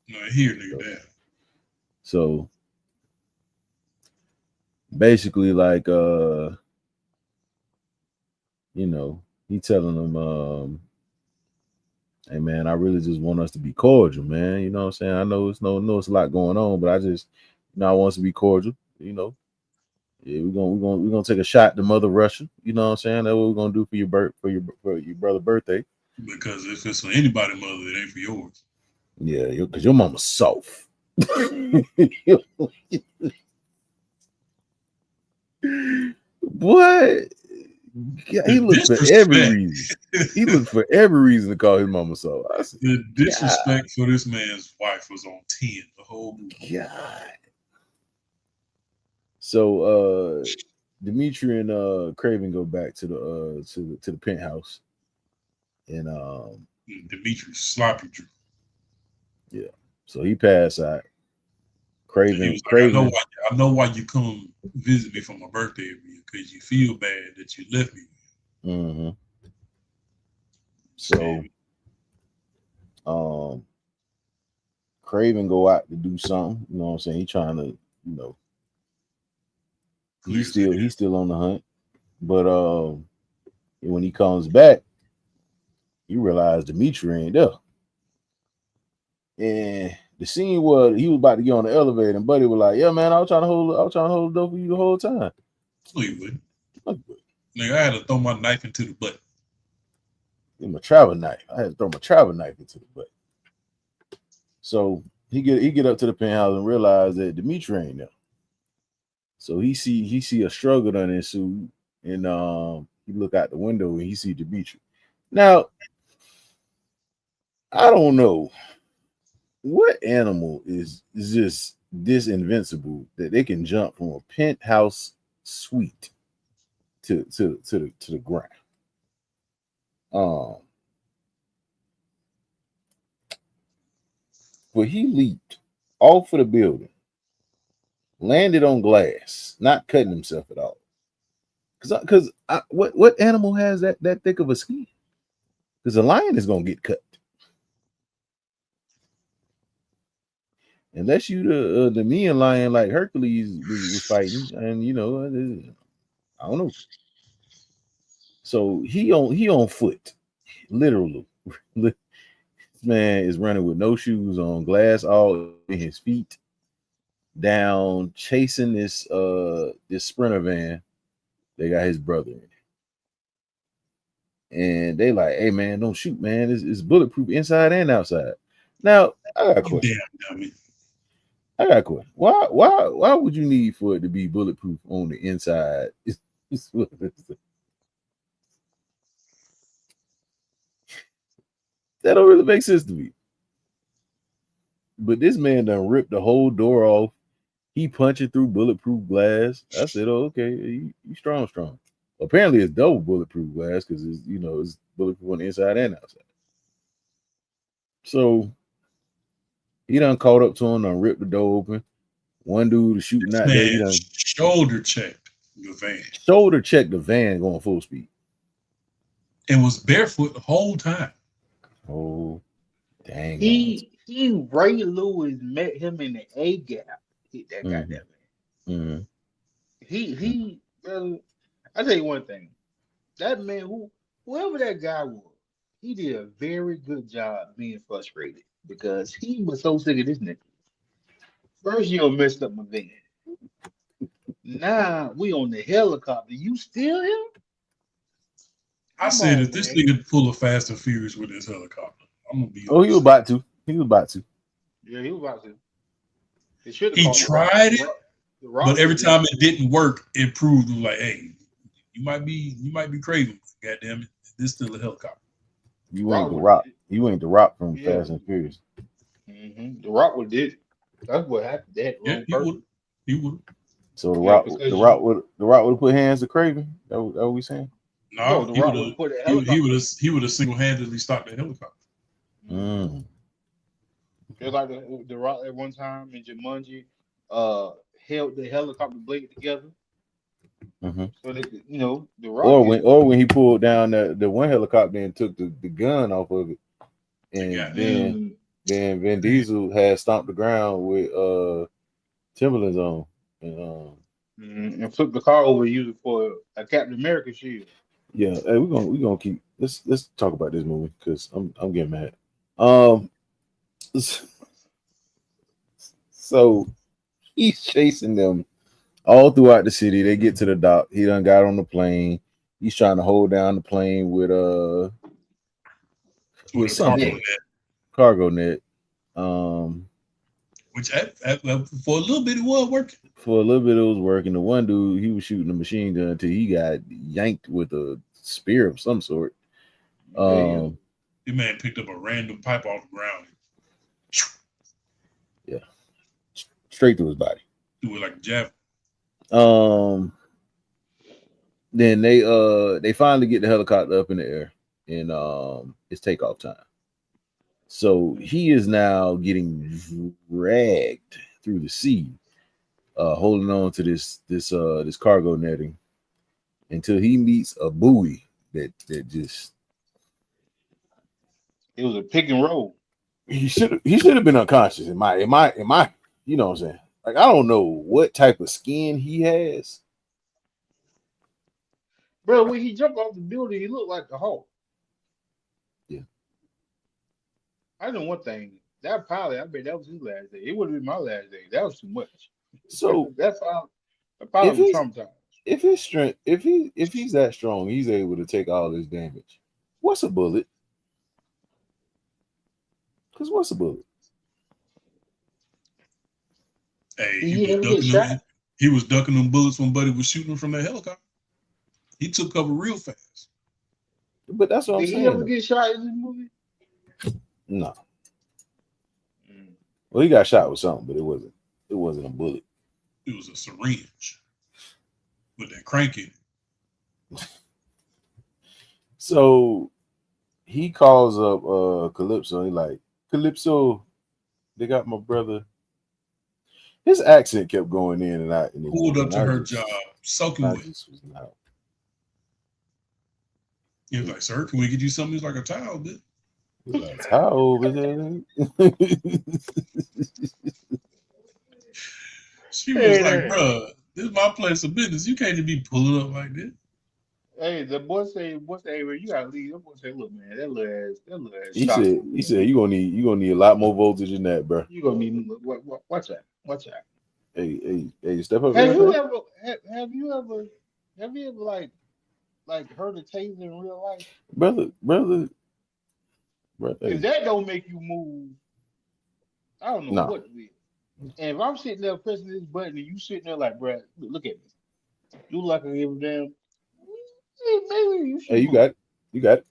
No, here, nigga, that. So basically, like, you know, he telling them, hey man, I really just want us to be cordial, man. You know what I'm saying? I know it's a lot going on, but I just, you know, I want us to be cordial, you know. Yeah, we're gonna take a shot to Mother Russia. You know what I'm saying? That's what we're gonna do for your brother's birthday. Because if it's for anybody's mother, it ain't for yours. Yeah, because your mama's soft. What? He looked for every reason. He looked for every reason to call his mama soft. I said, the disrespect for this man's wife was on 10 the whole movie. God. So Dimitri and Kraven go back to the penthouse, and Dimitri's sloppy drew. Yeah, so he passed out. Kraven, like, I know why you come visit me for my birthday because you feel bad that you left me. Mm-hmm. So, Kraven go out to do something. You know what I'm saying? He trying to, you know, he's still on the hunt. But when he comes back, you realize Dimitri ain't there. And the scene was he was about to get on the elevator, and Buddy was like, "Yeah, man, I was trying to hold the door for you the whole time." No, you wouldn't. Nigga, I had to throw my knife into the butt. My travel knife. I had to throw my travel knife into the butt. So he get up to the penthouse and realize that Dimitri ain't there. So he see a struggle done ensue, and he look out the window and he see Dimitri. Now I don't know what animal is just this invincible that they can jump from a penthouse suite to the ground. But he leaped off of the building, landed on glass, not cutting himself at all. Because what animal has that thick of a skin? Because a lion is gonna get cut. Unless you the Nemean lion like Hercules was fighting, and I don't know. So he on foot, literally. This man is running with no shoes on, glass all in his feet, down chasing this sprinter van. They got his brother in it, and they like, hey man, don't shoot, man. It's bulletproof inside and outside. Now I got a question. Damn dummy. I got a question. Why would you need for it to be bulletproof on the inside? That don't really make sense to me. But this man done ripped the whole door off. He punching through bulletproof glass. I said, "Oh, okay, you strong." Apparently, it's double bulletproof glass because it's bulletproof on the inside and outside. So he done caught up to him, done ripped the door open. One dude is shooting out there. He done shoulder checked the van. Shoulder checked the van going full speed. And was barefoot the whole time. Oh, dang. Ray Lewis met him in the A gap. Hit that goddamn man. He I tell you one thing. That man, whoever that guy was, he did a very good job being frustrated because he was so sick of this nigga. First, you messed up my van. Now we on the helicopter. You still here? I said if this nigga pull a Fast and Furious with his helicopter, I'm gonna be. Oh, he was about to. Yeah, he was about to. He tried it, but every time it didn't work, it proved like, hey, you might be Kraven. God damn it, this still a helicopter. You ain't the Rock. You ain't the Rock from Fast and Furious. The Rock would did. That's what happened. He would. So the Rock would put hands to Kraven. That what we saying? No, he would have single-handedly stopped the helicopter. Just like the Rock at one time in Jumanji, held the helicopter blade together. So they could, the Rock. Or when he pulled down the one helicopter and took the gun off of it, and then Vin Diesel had stomped the ground with Timberlands on, and flipped the car over and used it for a Captain America shield. Yeah, hey, we're gonna keep let's talk about this movie because I'm getting mad. So he's chasing them all throughout the city. They get to the dock. He done got on the plane. He's trying to hold down the plane with something cargo net. Which for a little bit it was working. For a little bit it was working. The one dude, he was shooting a machine gun until he got yanked with a spear of some sort. The man picked up a random pipe off the ground. Yeah. Straight through his body. Do it like a javelin. Then they finally get the helicopter up in the air, and it's takeoff time. So he is now getting dragged through the sea, holding on to this cargo netting until he meets a buoy that just. It was a pick and roll. He should have been unconscious. In my, you know what I'm saying? Like, I don't know what type of skin he has. Bro, when he jumped off the building, he looked like the Hulk. Yeah. I know one thing. That pilot, I bet that was his last day. It would have been my last day. That was too much. So that's how the pilot was traumatized. If his strength, if he's that strong, he's able to take all this damage. What's a bullet? Because what's a bullet? Hey, Did he ever get shot? He was ducking them bullets when Buddy was shooting him from that helicopter. He took cover real fast. But that's what I'm Did saying. he ever get shot in this movie? No. Mm. Well, he got shot with something, but it wasn't a bullet. It was a syringe with that crank in it. So he calls up Calypso. He like, Calypso, they got my brother. His accent kept going in and out. And Pulled up to her job, soaking wet. He was like, "Sir, can we get you something?" He's like, "A towel, bit." Like, towel, She was like, "Bruh, this is my place of business. You can't just be pulling up like this." Hey, the boy say, "Hey, man, you gotta leave." The boy say, "Look, man, that little ass." He said, you gonna need a lot more voltage than that, bro. You gonna need watch out. Hey, step up. Have you ever like heard a taser in real life? brother? If that don't make you move, I don't know what will. And if I'm sitting there pressing this button and you sitting there like, "Bruh, look at me. You like I give a damn." Maybe you should. Hey, you got it. You got it.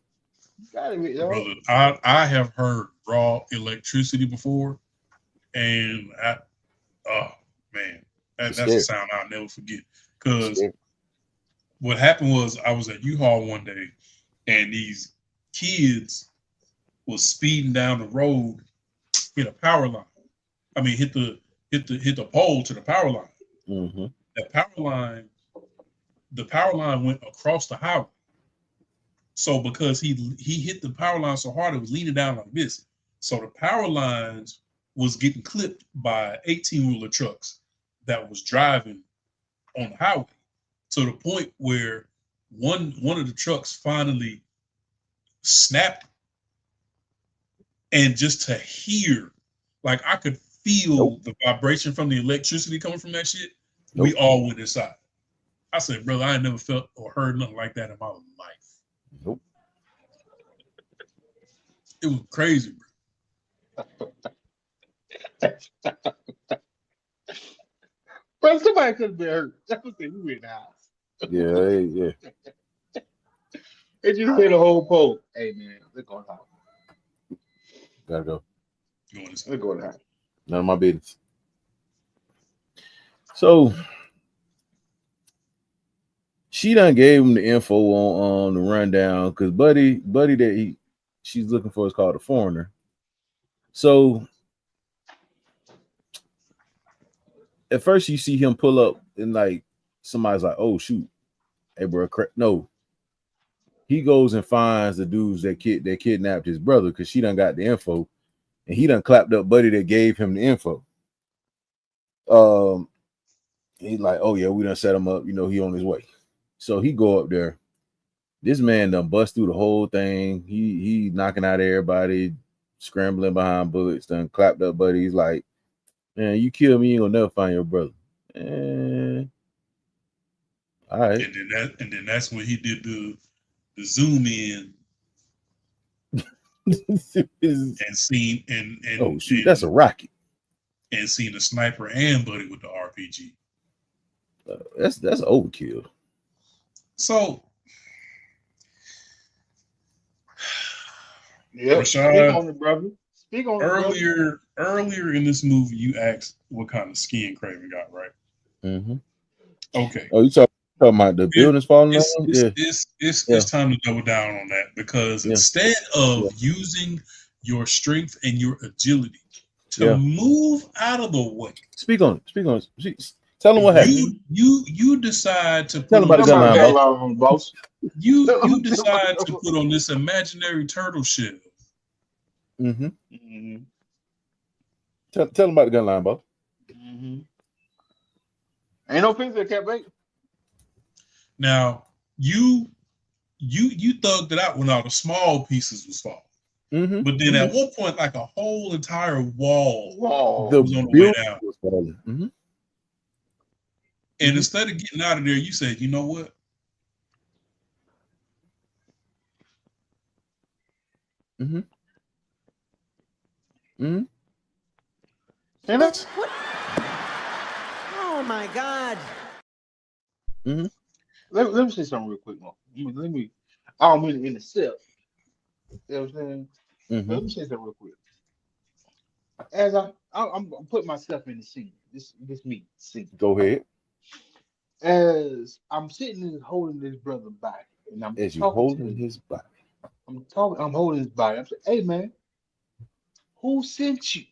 You got it, Brother, I have heard raw electricity before, and oh man, that's a sound I'll never forget. Because what happened was I was at U-Haul one day, and these kids was speeding down the road, hit a power line. I mean, hit the pole to the power line. Mm-hmm. The power line went across the highway. So because he hit the power line so hard, it was leaning down like this. So the power lines was getting clipped by 18-wheeler trucks that was driving on the highway, to the point where one of the trucks finally snapped, and just to hear, like I could feel the vibration from the electricity coming from that shit. We all went inside. I said, brother, I ain't never felt or heard nothing like that in my life. Nope. It was crazy, bro. Bro, somebody could have been hurt. I would say you in the house. Yeah. It just hit a whole pole. Hey man, let's go in the house. Gotta go. Let's go in the house. None of my business. So she done gave him the info on the rundown, because buddy that she's looking for is called a foreigner. So at first you see him pull up and like somebody's like, "Oh shoot, hey bro, no." He goes and finds the dudes that kidnapped his brother, because she done got the info, and he done clapped up buddy that gave him the info. He's like, "Oh yeah, we done set him up. You know, he on his way." So he go up there. This man done bust through the whole thing. He knocking out everybody, scrambling behind bullets, done clapped up buddy. He's like, "Man, you kill me, you ain't gonna never find your brother." All right. And then that's when he did the zoom in and seen and oh shoot, that's a rocket. And seen the sniper and buddy with the RPG. That's overkill. So yeah, Rashad, speak on it, brother. Speak on it. Earlier in this movie, you asked what kind of skin Kraven got, right? Mm-hmm. Okay. Oh, you talking about the buildings falling down? It's time to double down on that, because instead of using your strength and your agility to move out of the way, speak on it. Tell them what happened. You decide to tell them about the gun line, boss. You decide to put on this imaginary turtle shell. Mm-hmm. Mm-hmm. Tell them about the gun line, boss. Mm-hmm. Ain't no picture of Cat Bacon. Now you thugged it out when all the small pieces was falling. Mm-hmm. But then at one point, like a whole entire wall was on the way down. Was falling. Mm-hmm. And instead of getting out of there, you said, "You know what? Mm-hmm. Mm-hmm. And Oh my God. Mm-hmm. Let me say something real quick, man. I don't mean to intercept. You know what I'm saying? But Mm-hmm. let me say something real quick. As I'm putting myself in the scene. This me scene. Go ahead. As I'm sitting and holding this brother back, and I'm As you talking to holding his body. I'm holding his body. I'm saying, hey man, who sent you?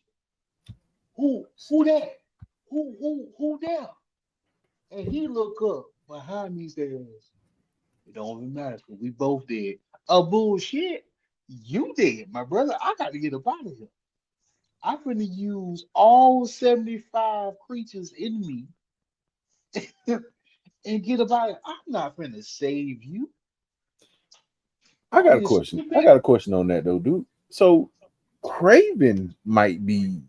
Who that? Who there? And he look up behind me and says, it don't even matter because we both dead. Bullshit. You dead, my brother. I got to get up out of here. I'm gonna use all 75 creatures in me and get about it. I'm not gonna save you. I Are got a you question. stupid? I got a question on that though, dude. So Kraven might be,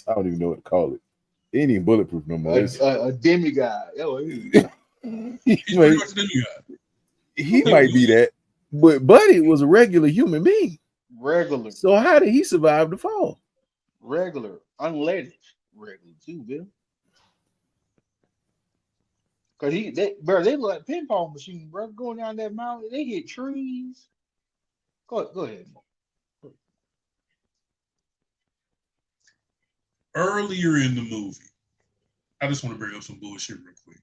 I don't even know what to call it. It ain't even bulletproof no more. A demigod. Oh, He He's pretty might, much the new guy. he might be that, but Buddy was a regular human being. regular, So how did he survive the fall? regular, unleaded, regular too, Bill. Cause they look like pinball machines, bro. Going down that mountain, they hit trees. Go ahead. Earlier in the movie, I just want to bring up some bullshit real quick.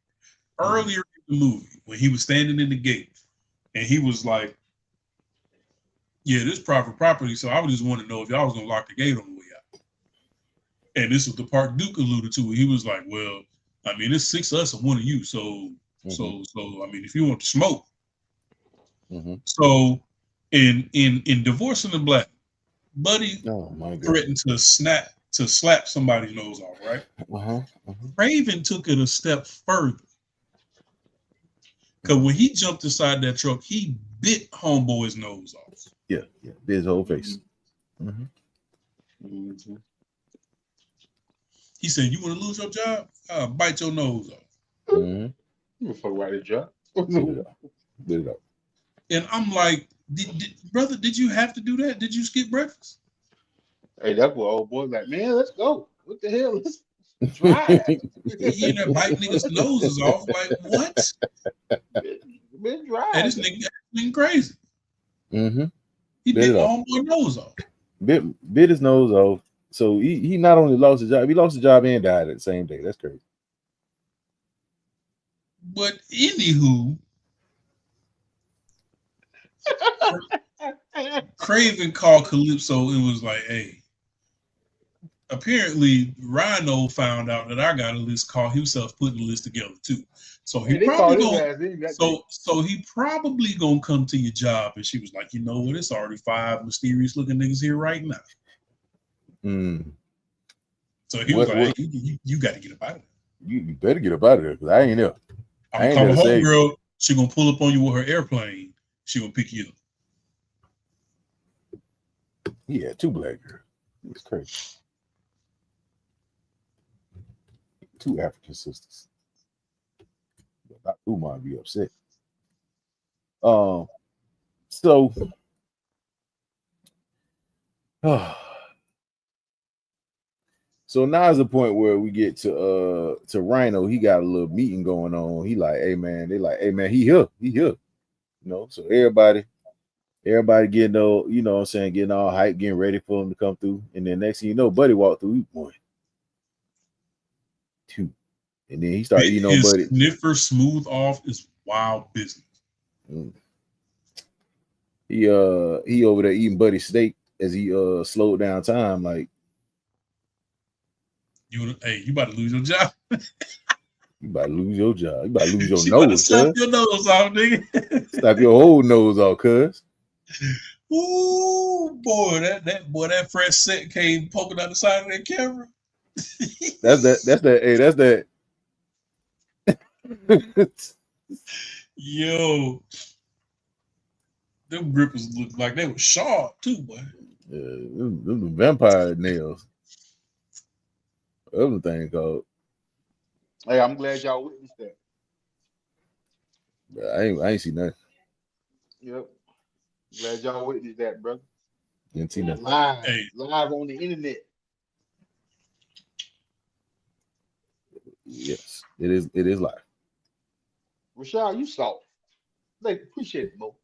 Mm-hmm. Earlier in the movie, when he was standing in the gate and he was like, yeah, this private property, so I would just want to know if y'all was gonna lock the gate on the way out. And this was the part Duke alluded to. He was like, well, I mean, it's 6 of us and 1 of you. So I mean, if you want to smoke. Mm-hmm. So in Divorcing the Black, Buddy Oh my God. threatened to slap somebody's nose off, right? Uh-huh. Uh-huh. Raven took it a step further. Because when he jumped inside that truck, he bit homeboy's nose off. Yeah, bit his whole face. Mm-hmm. Mm-hmm. He said, you want to lose your job? I'll bite your nose off. Mm-hmm. You fuck right at job. Bit it up. Bit it up. And I'm like, brother, did you have to do that? Did you skip breakfast? Hey, that's what old boy like. Man, let's go. What the hell? Let's drive. He in there biting niggas' noses off. Like, what? Been And this driving. nigga been crazy. Mm-hmm. He Bit bit it my off. homeboy nose off. Bit his nose off. So he not only lost his job, he lost his job and died at the same day. That's crazy. But anywho, Kraven called Calypso and was like, hey, apparently Rhino found out that I got a list, called himself putting the list together too. So he Hey, they probably called his gonna ass in that day. so he probably gonna come to your job. And she was like, you know what? It's already 5 mysterious looking niggas here right now. Mm. So he was like, hey, you got to get up out of there. You better get up out of there because I ain't there. I'm gonna call my homegirl. She gonna pull up on you with her airplane. She gonna pick you up. He had 2 black girls. It's crazy. 2 African sisters. But Umar be upset. So so now is the point where we get to Rhino. He got a little meeting going on. He like, hey man, they like, hey man, he here. You know, so everybody getting all, you know what I'm saying, getting all hyped, getting ready for him to come through. And then next thing you know, Buddy walked through 1, 2. And then he started eating on Buddy. Sniffer smooth off is wild business. Mm. He over there eating Buddy steak as he slowed down time. Like, you about to lose your job. You about to lose your job. You about to lose your She nose, slap your nose off, nigga. Slap your whole nose off, cuz. Ooh, boy, that fresh set came poking out the side of that camera. That's that. Yo, them grippers look like they were sharp too, boy. Them vampire nails. Everything called. Hey, I'm glad y'all witnessed that. I ain't see nothing. Yep. Glad y'all witnessed that, brother. Didn't see nothing. Live on the internet. Yes, it is. It is live. Rashad, you soft. Like, appreciate it, Mo.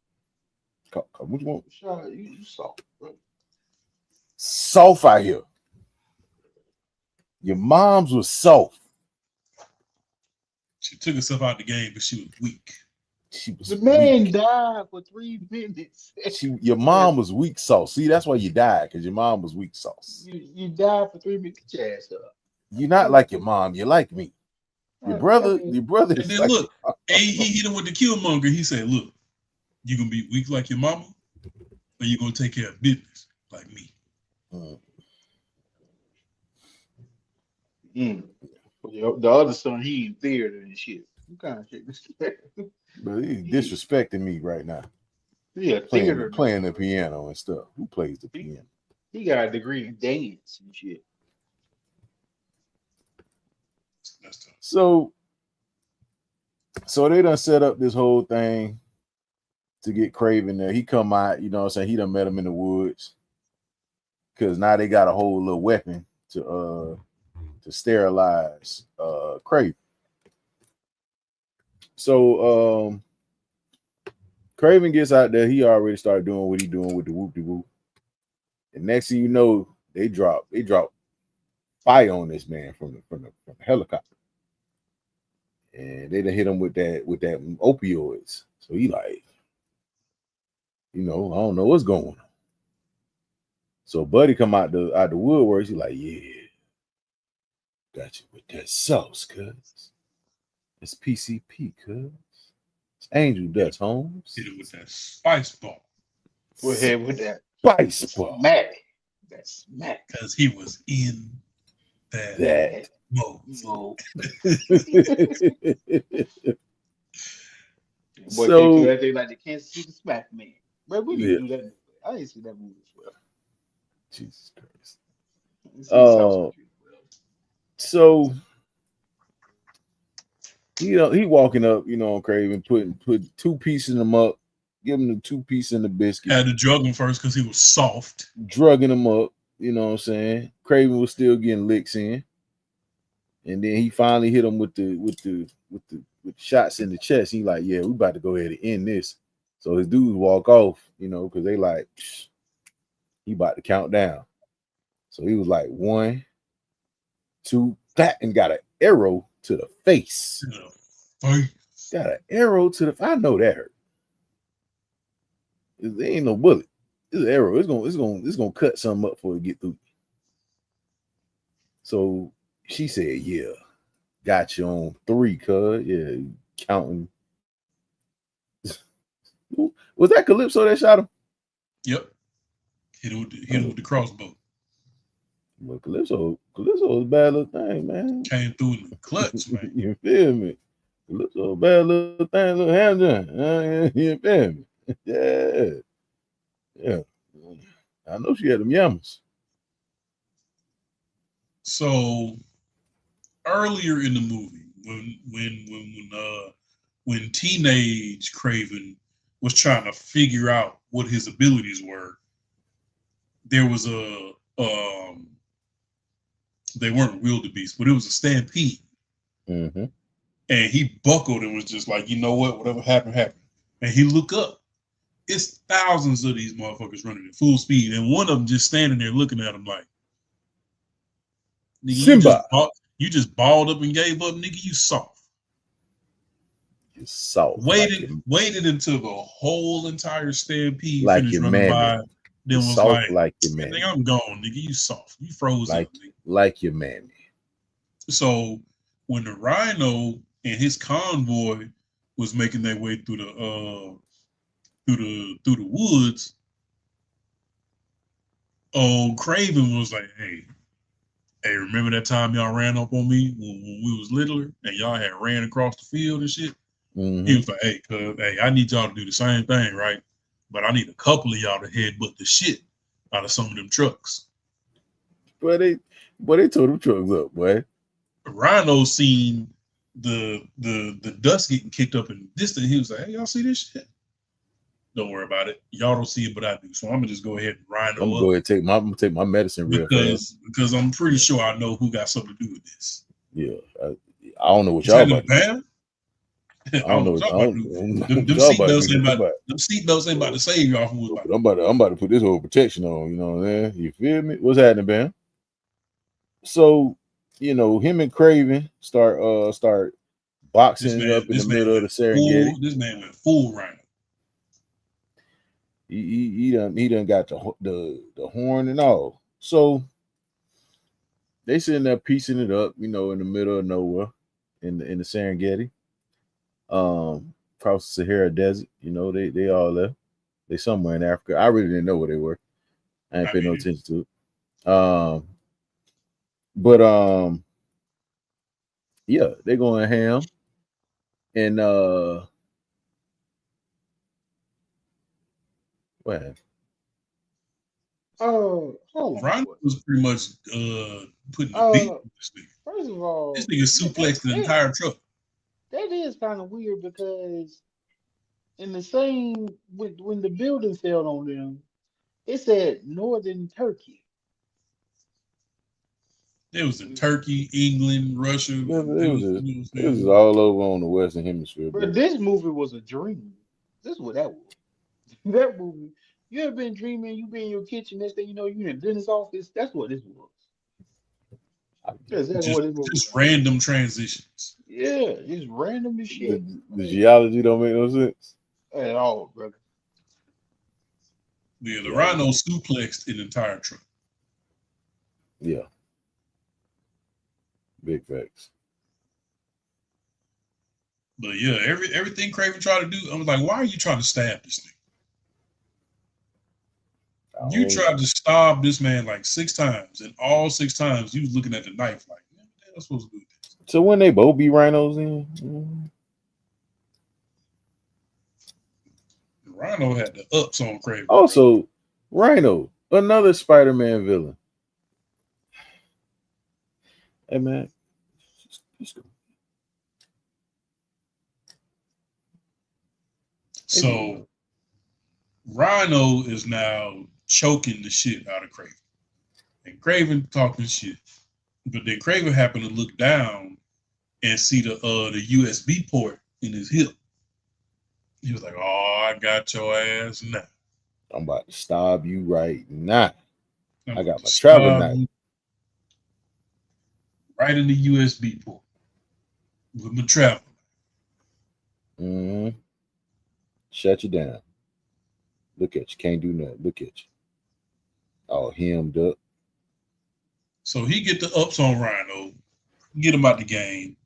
What you want? Rashad, you soft, bro. Soft out here. Your mom's was soft. She took herself out the game, but she was weak. She was The man weak. died for 3 minutes. Your mom was weak sauce. See, that's why you died, because your mom was weak sauce. You died for 3 minutes. Get your ass up. You're not like your mom. You're like me. Your brother I mean, And is then like look, and he hit him with the Killmonger. He said, "Look, you gonna be weak like your mama, or you gonna take care of business like me." The other son, he in theater and shit. What kind of shit? But he's disrespecting me right now. Yeah, Playing the piano and stuff. Who plays the piano? He got a degree in dance and shit. That's tough. So they done set up this whole thing to get Kraven there. He come out, you know what I'm saying? He done met him in the woods. Because now they got a whole little weapon to sterilize Kraven. So Kraven gets out there. He already started doing what he doing with the whoop-de-whoop. And next thing you know, they drop fire on this man from the helicopter. And they done hit him with that opioids. So he like, I don't know what's going on. So Buddy come out the woodworks. He like, yeah, got you with that sauce, cuz. It's PCP, cuz. It's Angel Dust, Holmes. Hit it with that spice ball. Go ahead with that. Spice ball. That's Mac. Because he was in that mode. Boy, So- they do that thing like the Kansas City Smack Man. Bro, we didn't do that. I didn't see that movie as well. Jesus Christ. It's South Street as well. So he walking up, on Kraven, put 2 pieces in him up, give him the 2 piece in the biscuit, Had to drug him first because he was soft. drugging him up. You know what I'm saying? Kraven was still getting licks in, and then he finally hit him with the shots in the chest. He like, yeah, we about to go ahead and end this. So his dudes walk off, because they like, he about to count down. So he was like 1, 2, that, and got an arrow to the face. Got an arrow to the. I know that hurt. There ain't no bullet. It's an arrow. It's gonna cut something up before it get through. So she said, "Yeah, got you on 3, cuz. Yeah, counting." Was that Calypso that shot him? Yep. Hit him with the crossbow. Well, Calypso was a bad little thing, man. Came through in the clutch, man. You feel me? Calypso a bad little thing, little hand gun. You feel me? Yeah. I know she had them yammers. So earlier in the movie, when teenage Kraven was trying to figure out what his abilities were, there was they weren't wildebeest, but it was a stampede. Mm-hmm. And he buckled and was just like, you know what, whatever happened, happened. And he looked up. It's thousands of these motherfuckers running at full speed, and one of them just standing there looking at him like, nigga, Simba. You just balled up and gave up, nigga. You soft. You soft. Waited until the whole entire stampede like finished your running mammy. by. Then was soft like your man. Nigga, I'm gone, nigga. You soft. You froze up, nigga. Like your mammy. So when the Rhino and his convoy was making their way through the woods, Kraven was like, hey, remember that time y'all ran up on me when we was littler and y'all had ran across the field and shit? Mm-hmm. He was like, hey, I need y'all to do the same thing, right? But I need a couple of y'all to headbutt the shit out of some of them trucks. But they tore them trucks up, boy. Rhino seen the dust getting kicked up in the distance. He was like, hey, y'all see this shit? Don't worry about it. Y'all don't see it, but I do. So I'm gonna just go ahead and Rhino I'm gonna go ahead and take my medicine real fast. Because I'm pretty sure I know who got something to do with this. Yeah, I don't know what What's y'all happening, about to do. Bam? I I don't don't know. know what I y'all about to don't, do. I don't know Them what y'all about to seatbelts do. ain't about them seatbelts ain't about to save y'all from what's about But I'm about to put this whole protection on. You know what I'm saying? You feel me? What's happening, Bam? So, him and Kraven start this boxing it man. up in the This man middle of went the Serengeti. full. This man went full rhino. He done got the horn and all. So they sitting there piecing it up, in the middle of nowhere, in the Serengeti, across the Sahara Desert. They all there. They somewhere in Africa. I really didn't know where they were. I ain't I paying no mean, attention to it. But yeah, they going ham and what happened? Hold on. Rhino was pretty much putting the beat Uh, on this nigga. First of This all, nigga that suplexed the that entire truck. that is kind of weird because in the same when the building fell on them, it said Northern Turkey. It was in Turkey, England, Russia. It It was was, just, you know what it was I'm just saying? all over on the Western Hemisphere, But brother. this movie was a dream. This is what that was. That movie. You ever been dreaming? You be in your kitchen. Next thing you know, you in a dentist's office. That's what this was. That's exactly what Just this movie was. just random transitions. Yeah, it's random as shit. The geology don't make no sense. At all, brother. Yeah, the Geology, Rhino suplexed an entire truck. yeah, big facts. But yeah, everything Kraven tried to do, I was like, why are you trying to stab this thing? I You don't, tried to stab this man like 6 times, and all 6 times you was looking at the knife like, man, what the hell am I supposed to do with this? so when they both be rhinos in, The Rhino had the ups on Kraven, bro. also Rhino, another Spider-Man villain. Hey man, just go. Hey, So Rhino is now choking the shit out of Kraven. And Kraven talking shit. But then Kraven happened to look down and see the USB port in his hip. He was like, "Oh, I got your ass now. I'm about to stab you right now. I'm I going got to my travel stab knife. you right in the USB port with my travel." Mm-hmm. Shut you down. Look at you. Can't do nothing. Look at you. All hemmed up. So he get the ups on Rhino, get him out the game,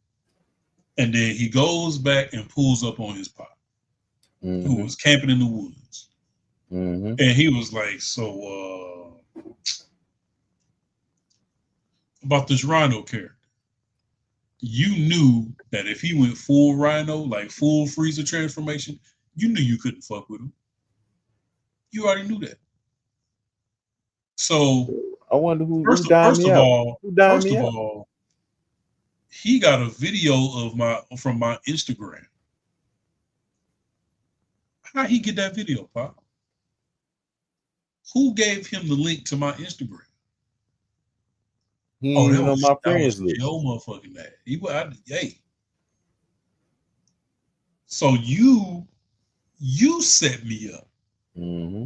and then he goes back and pulls up on his pop, who Mm-hmm. was camping in the woods. Mm-hmm. And he was like, "So about this Rhino character, you knew that if he went full Rhino, like full freezer transformation, you knew you couldn't fuck with him. You already knew that. So I wonder who first, dined first me of out. all, Who dined first me of out? all, he got a video of from my Instagram. How he get that video, Pop? Who gave him the link to my Instagram? He Oh, ain't even on my that friends was list. Joe motherfucking dad. Hey. So you set me up. Mm-hmm.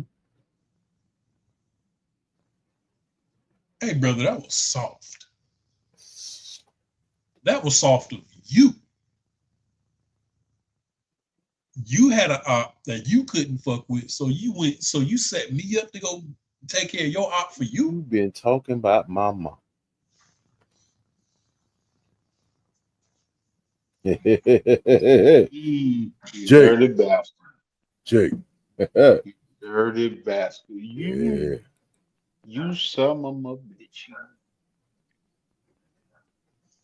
Hey, brother, that was soft. That was soft of you. You had a op that you couldn't fuck with, so you set me up to go take care of your op for you. You've been talking about my mom. You Jake. dirty bastard. Jake. Dirty bastard. Yeah. You son of a bitch.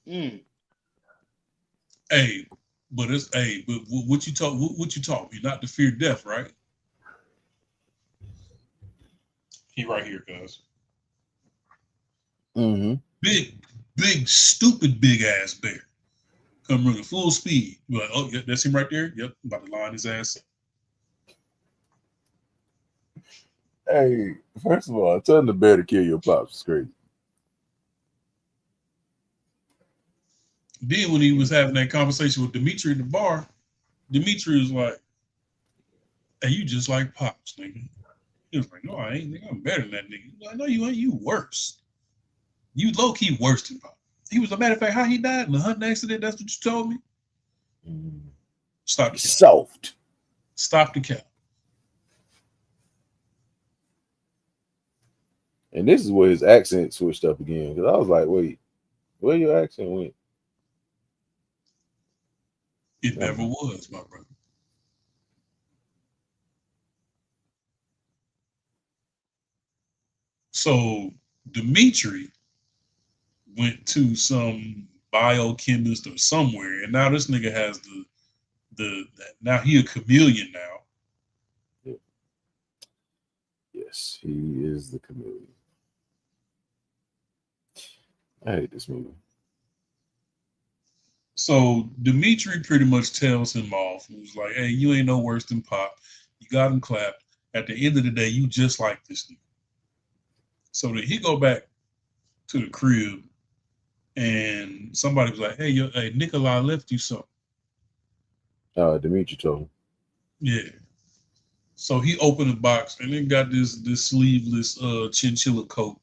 Mm. Hey, but what you talk? What you talk? You're not to fear death, right? He right here, cuz. Mm-hmm. Big, stupid, big ass bear. Come running full speed. You're like, oh, yeah, that's him right there. Yep, I'm about to line his ass up. Hey, first of all, telling the bear to kill your pops is crazy. Then when he was having that conversation with Dimitri in the bar, Dimitri was like, "Hey, you just like Pops, nigga." He was like, "No, I ain't. Nigga, I'm better than that nigga." He was like, "No, you ain't. You worse. You low key worse than Pop." He was a matter of fact, how he died in a hunting accident. That's what you told me. Stop the cap. Soft. Stop the cap. And this is where his accent switched up again. Because I was like, wait, where your accent went? It never was, my brother. So Dimitri went to some biochemist or somewhere, and now this nigga has the now he a chameleon now. Yes, he is the chameleon. I hate this movie. So Dimitri pretty much tells him off. He was like, "Hey, you ain't no worse than Pop. You got him clapped. At the end of the day, you just like this nigga." So that he go back to the crib, and somebody was like, "Hey, Nikolai left you something." Dimitri told him. Yeah. So he opened the box and then got this sleeveless chinchilla coat.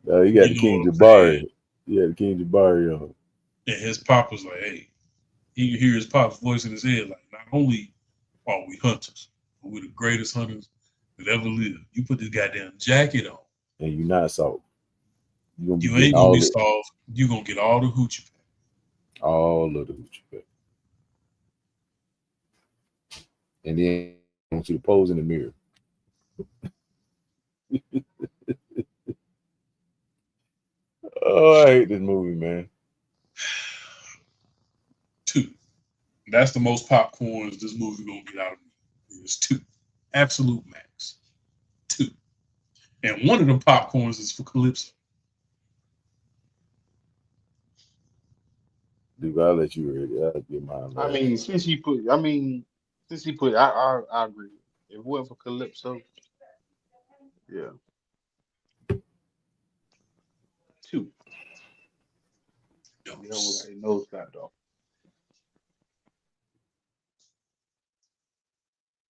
You got the King Jabari. Yeah, the King Jabari on. And his pop was like, "Hey," he could hear his pop's voice in his head, like, "Not only are we hunters, but we're the greatest hunters that ever lived. You put this goddamn jacket on. And you're not soft. You ain't gonna be soft. You're gonna get all the hoochie pack." All of the hoochie pack. And then I want you to pose in the mirror. Oh, I hate this movie, man. 2. That's the most popcorns this movie gonna get out of me. It's 2. Absolute max. 2. And one of them popcorns is for Calypso. Dude, I'll let you read it. I'll get mine. I mean, since he put, I agree. If it wasn't for Calypso, yeah, 2. You know, like nose clapped off.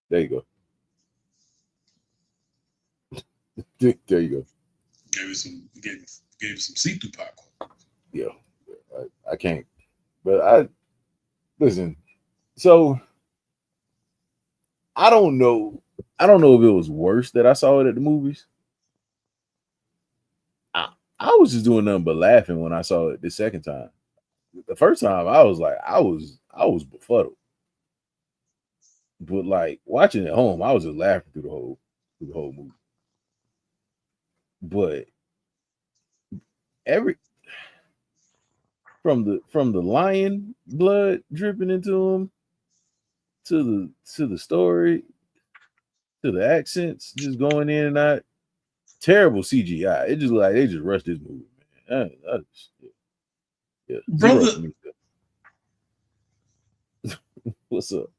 There you go. There you go. Gave some see-through popcorn. Yeah, I can't. But I listen. So I don't know. I don't know if it was worse that I saw it at the movies. I was just doing nothing but laughing when I saw it the second time. The first time I was like, I was befuddled. But like watching it at home, I was just laughing through the whole movie. But from the lion blood dripping into him to the story to the accents just going in and out, terrible CGI. It just like they just rushed this movie, man. Yeah, brother. What's up?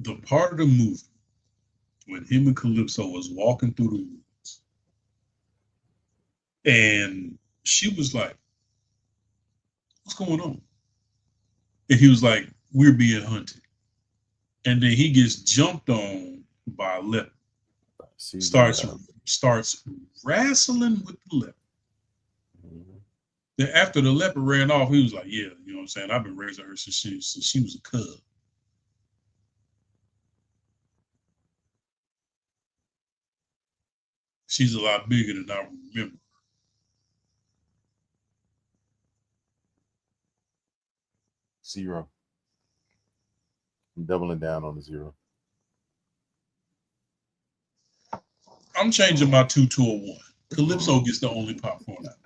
The part of the movie when him and Calypso was walking through the woods, and she was like, "What's going on?" And he was like, "We're being hunted." And then he gets jumped on by a leopard. Starts wrestling with the leopard. Then after the leopard ran off, he was like, "Yeah, you know what I'm saying? I've been raising her since she was a cub." She's a lot bigger than I remember. Zero. I'm doubling down on the 0. I'm changing my 2 to a 1. Calypso gets the only popcorn out.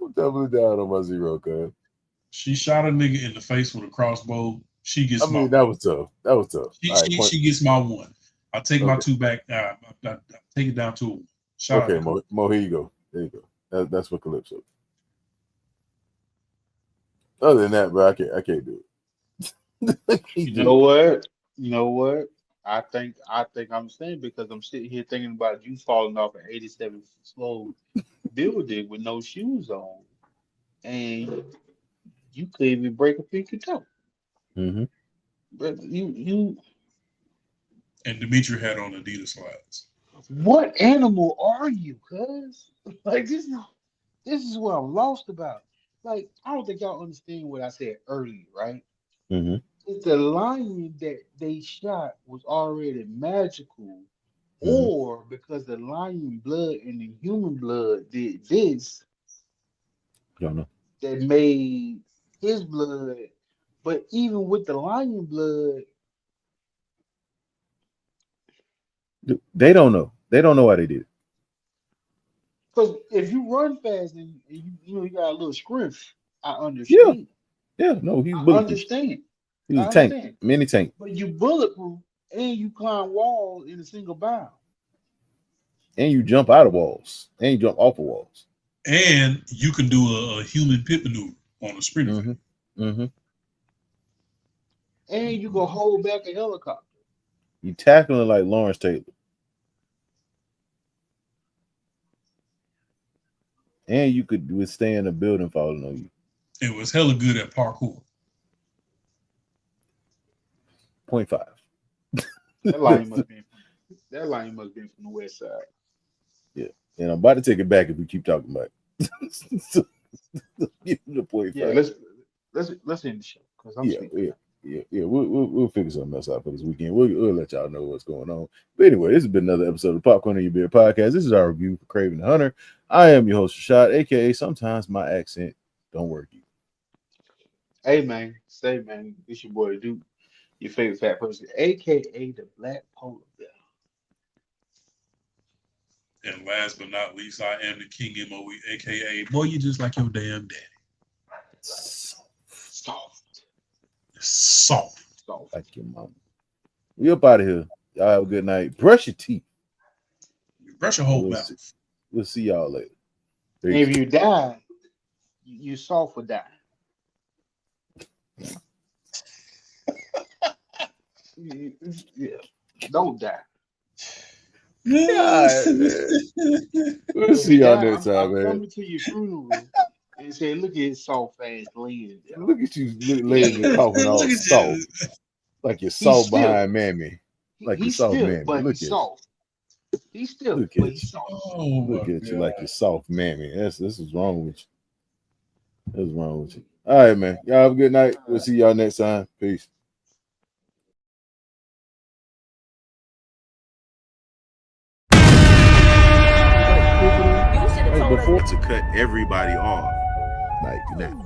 I'm doubling down on my 0, cuz. She shot a nigga in the face with a crossbow. She gets my 1. That was tough. That was tough. She gets my 1. I take my 2 back. I take it down to a 1. Shout okay, out. Mo, here you go. There you go. That's for Calypso. Other than that, bro, I can't do it. You know what? You know what? I think I'm saying because I'm sitting here thinking about you falling off an 87 floor building with no shoes on, and you couldn't even break a pinky toe. Mm-hmm. But you, And Dimitri had on Adidas slides. what animal are you, cuz? Like this is what I'm lost about. Like I don't think y'all understand what I said earlier, right? Mm-hmm. If the lion that they shot was already magical, Mm-hmm. or because the lion blood and the human blood did this, Don't know. that made his blood. But even with the lion blood, They don't know. They don't know why they did it. because if you run fast and you got a little strength, I Yeah. understand. Yeah. No, he's I bulletproof. understand. He was I a tank. understand. Mini tank. But you bulletproof and you climb walls in a single bound. And you jump out of walls. And you jump off of walls. And you can do a human pit maneuver on a sprinter. Mm-hmm. Mm-hmm. And you can hold back a helicopter. You tackling like Lawrence Taylor. And you could withstand a building falling on you. It was hella good at parkour. 0.5. That lion must be from the west side. Yeah. And I'm about to take it back if we keep talking about it. So, give it a 0.5. Yeah, let's end the show because I'm sleeping. Yeah. We'll figure something else out for this weekend. We'll let y'all know what's going on. But anyway, this has been another episode of Popcorn and Your Beer Podcast. This is our review for Kraven the Hunter. I am your host, Rashad, aka sometimes my accent don't work. Hey man, say man, it's your boy Duke, your favorite fat person, aka the Black Polar Bear. And last but not least, I am the King MOE, aka boy, you just like your damn daddy. Soft. Soft. Like your mama. We up out of here. Y'all have a good night. Brush your teeth. Brush your whole mouth. We'll see y'all later. And if you die, you soft for die. Yeah, don't die. We'll see y'all next time, I'm man. coming to your funeral and say, look at his soft ass laying there. Look at you laying and coughing all soft. Like you're soft behind mammy. Like you're soft mammy. But Look he's at soft. He's still, Look but at he's you. soft. Oh, Look at you God. like you're soft mammy. This is wrong with you. What's wrong with you? All right, man. Y'all have a good night. We'll see y'all next time. Peace. You should have told us. To cut everybody off. Like now.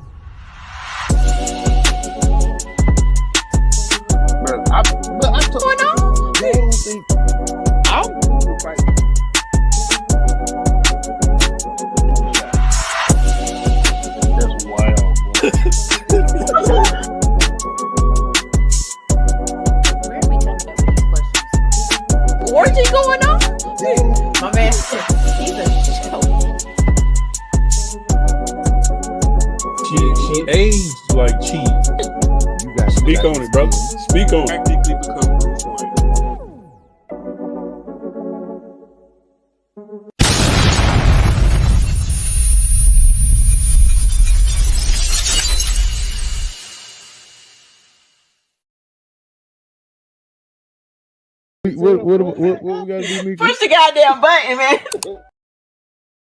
I told Going on? I don't think that's wild, bro. Where are we coming up with these questions? Orgy going on? My man, he's a joke. She aged like cheese. you got Speak on it, brother. Speak on it. Practically become Bruce Wayne. What we gotta do, Mika? Push the goddamn button, man.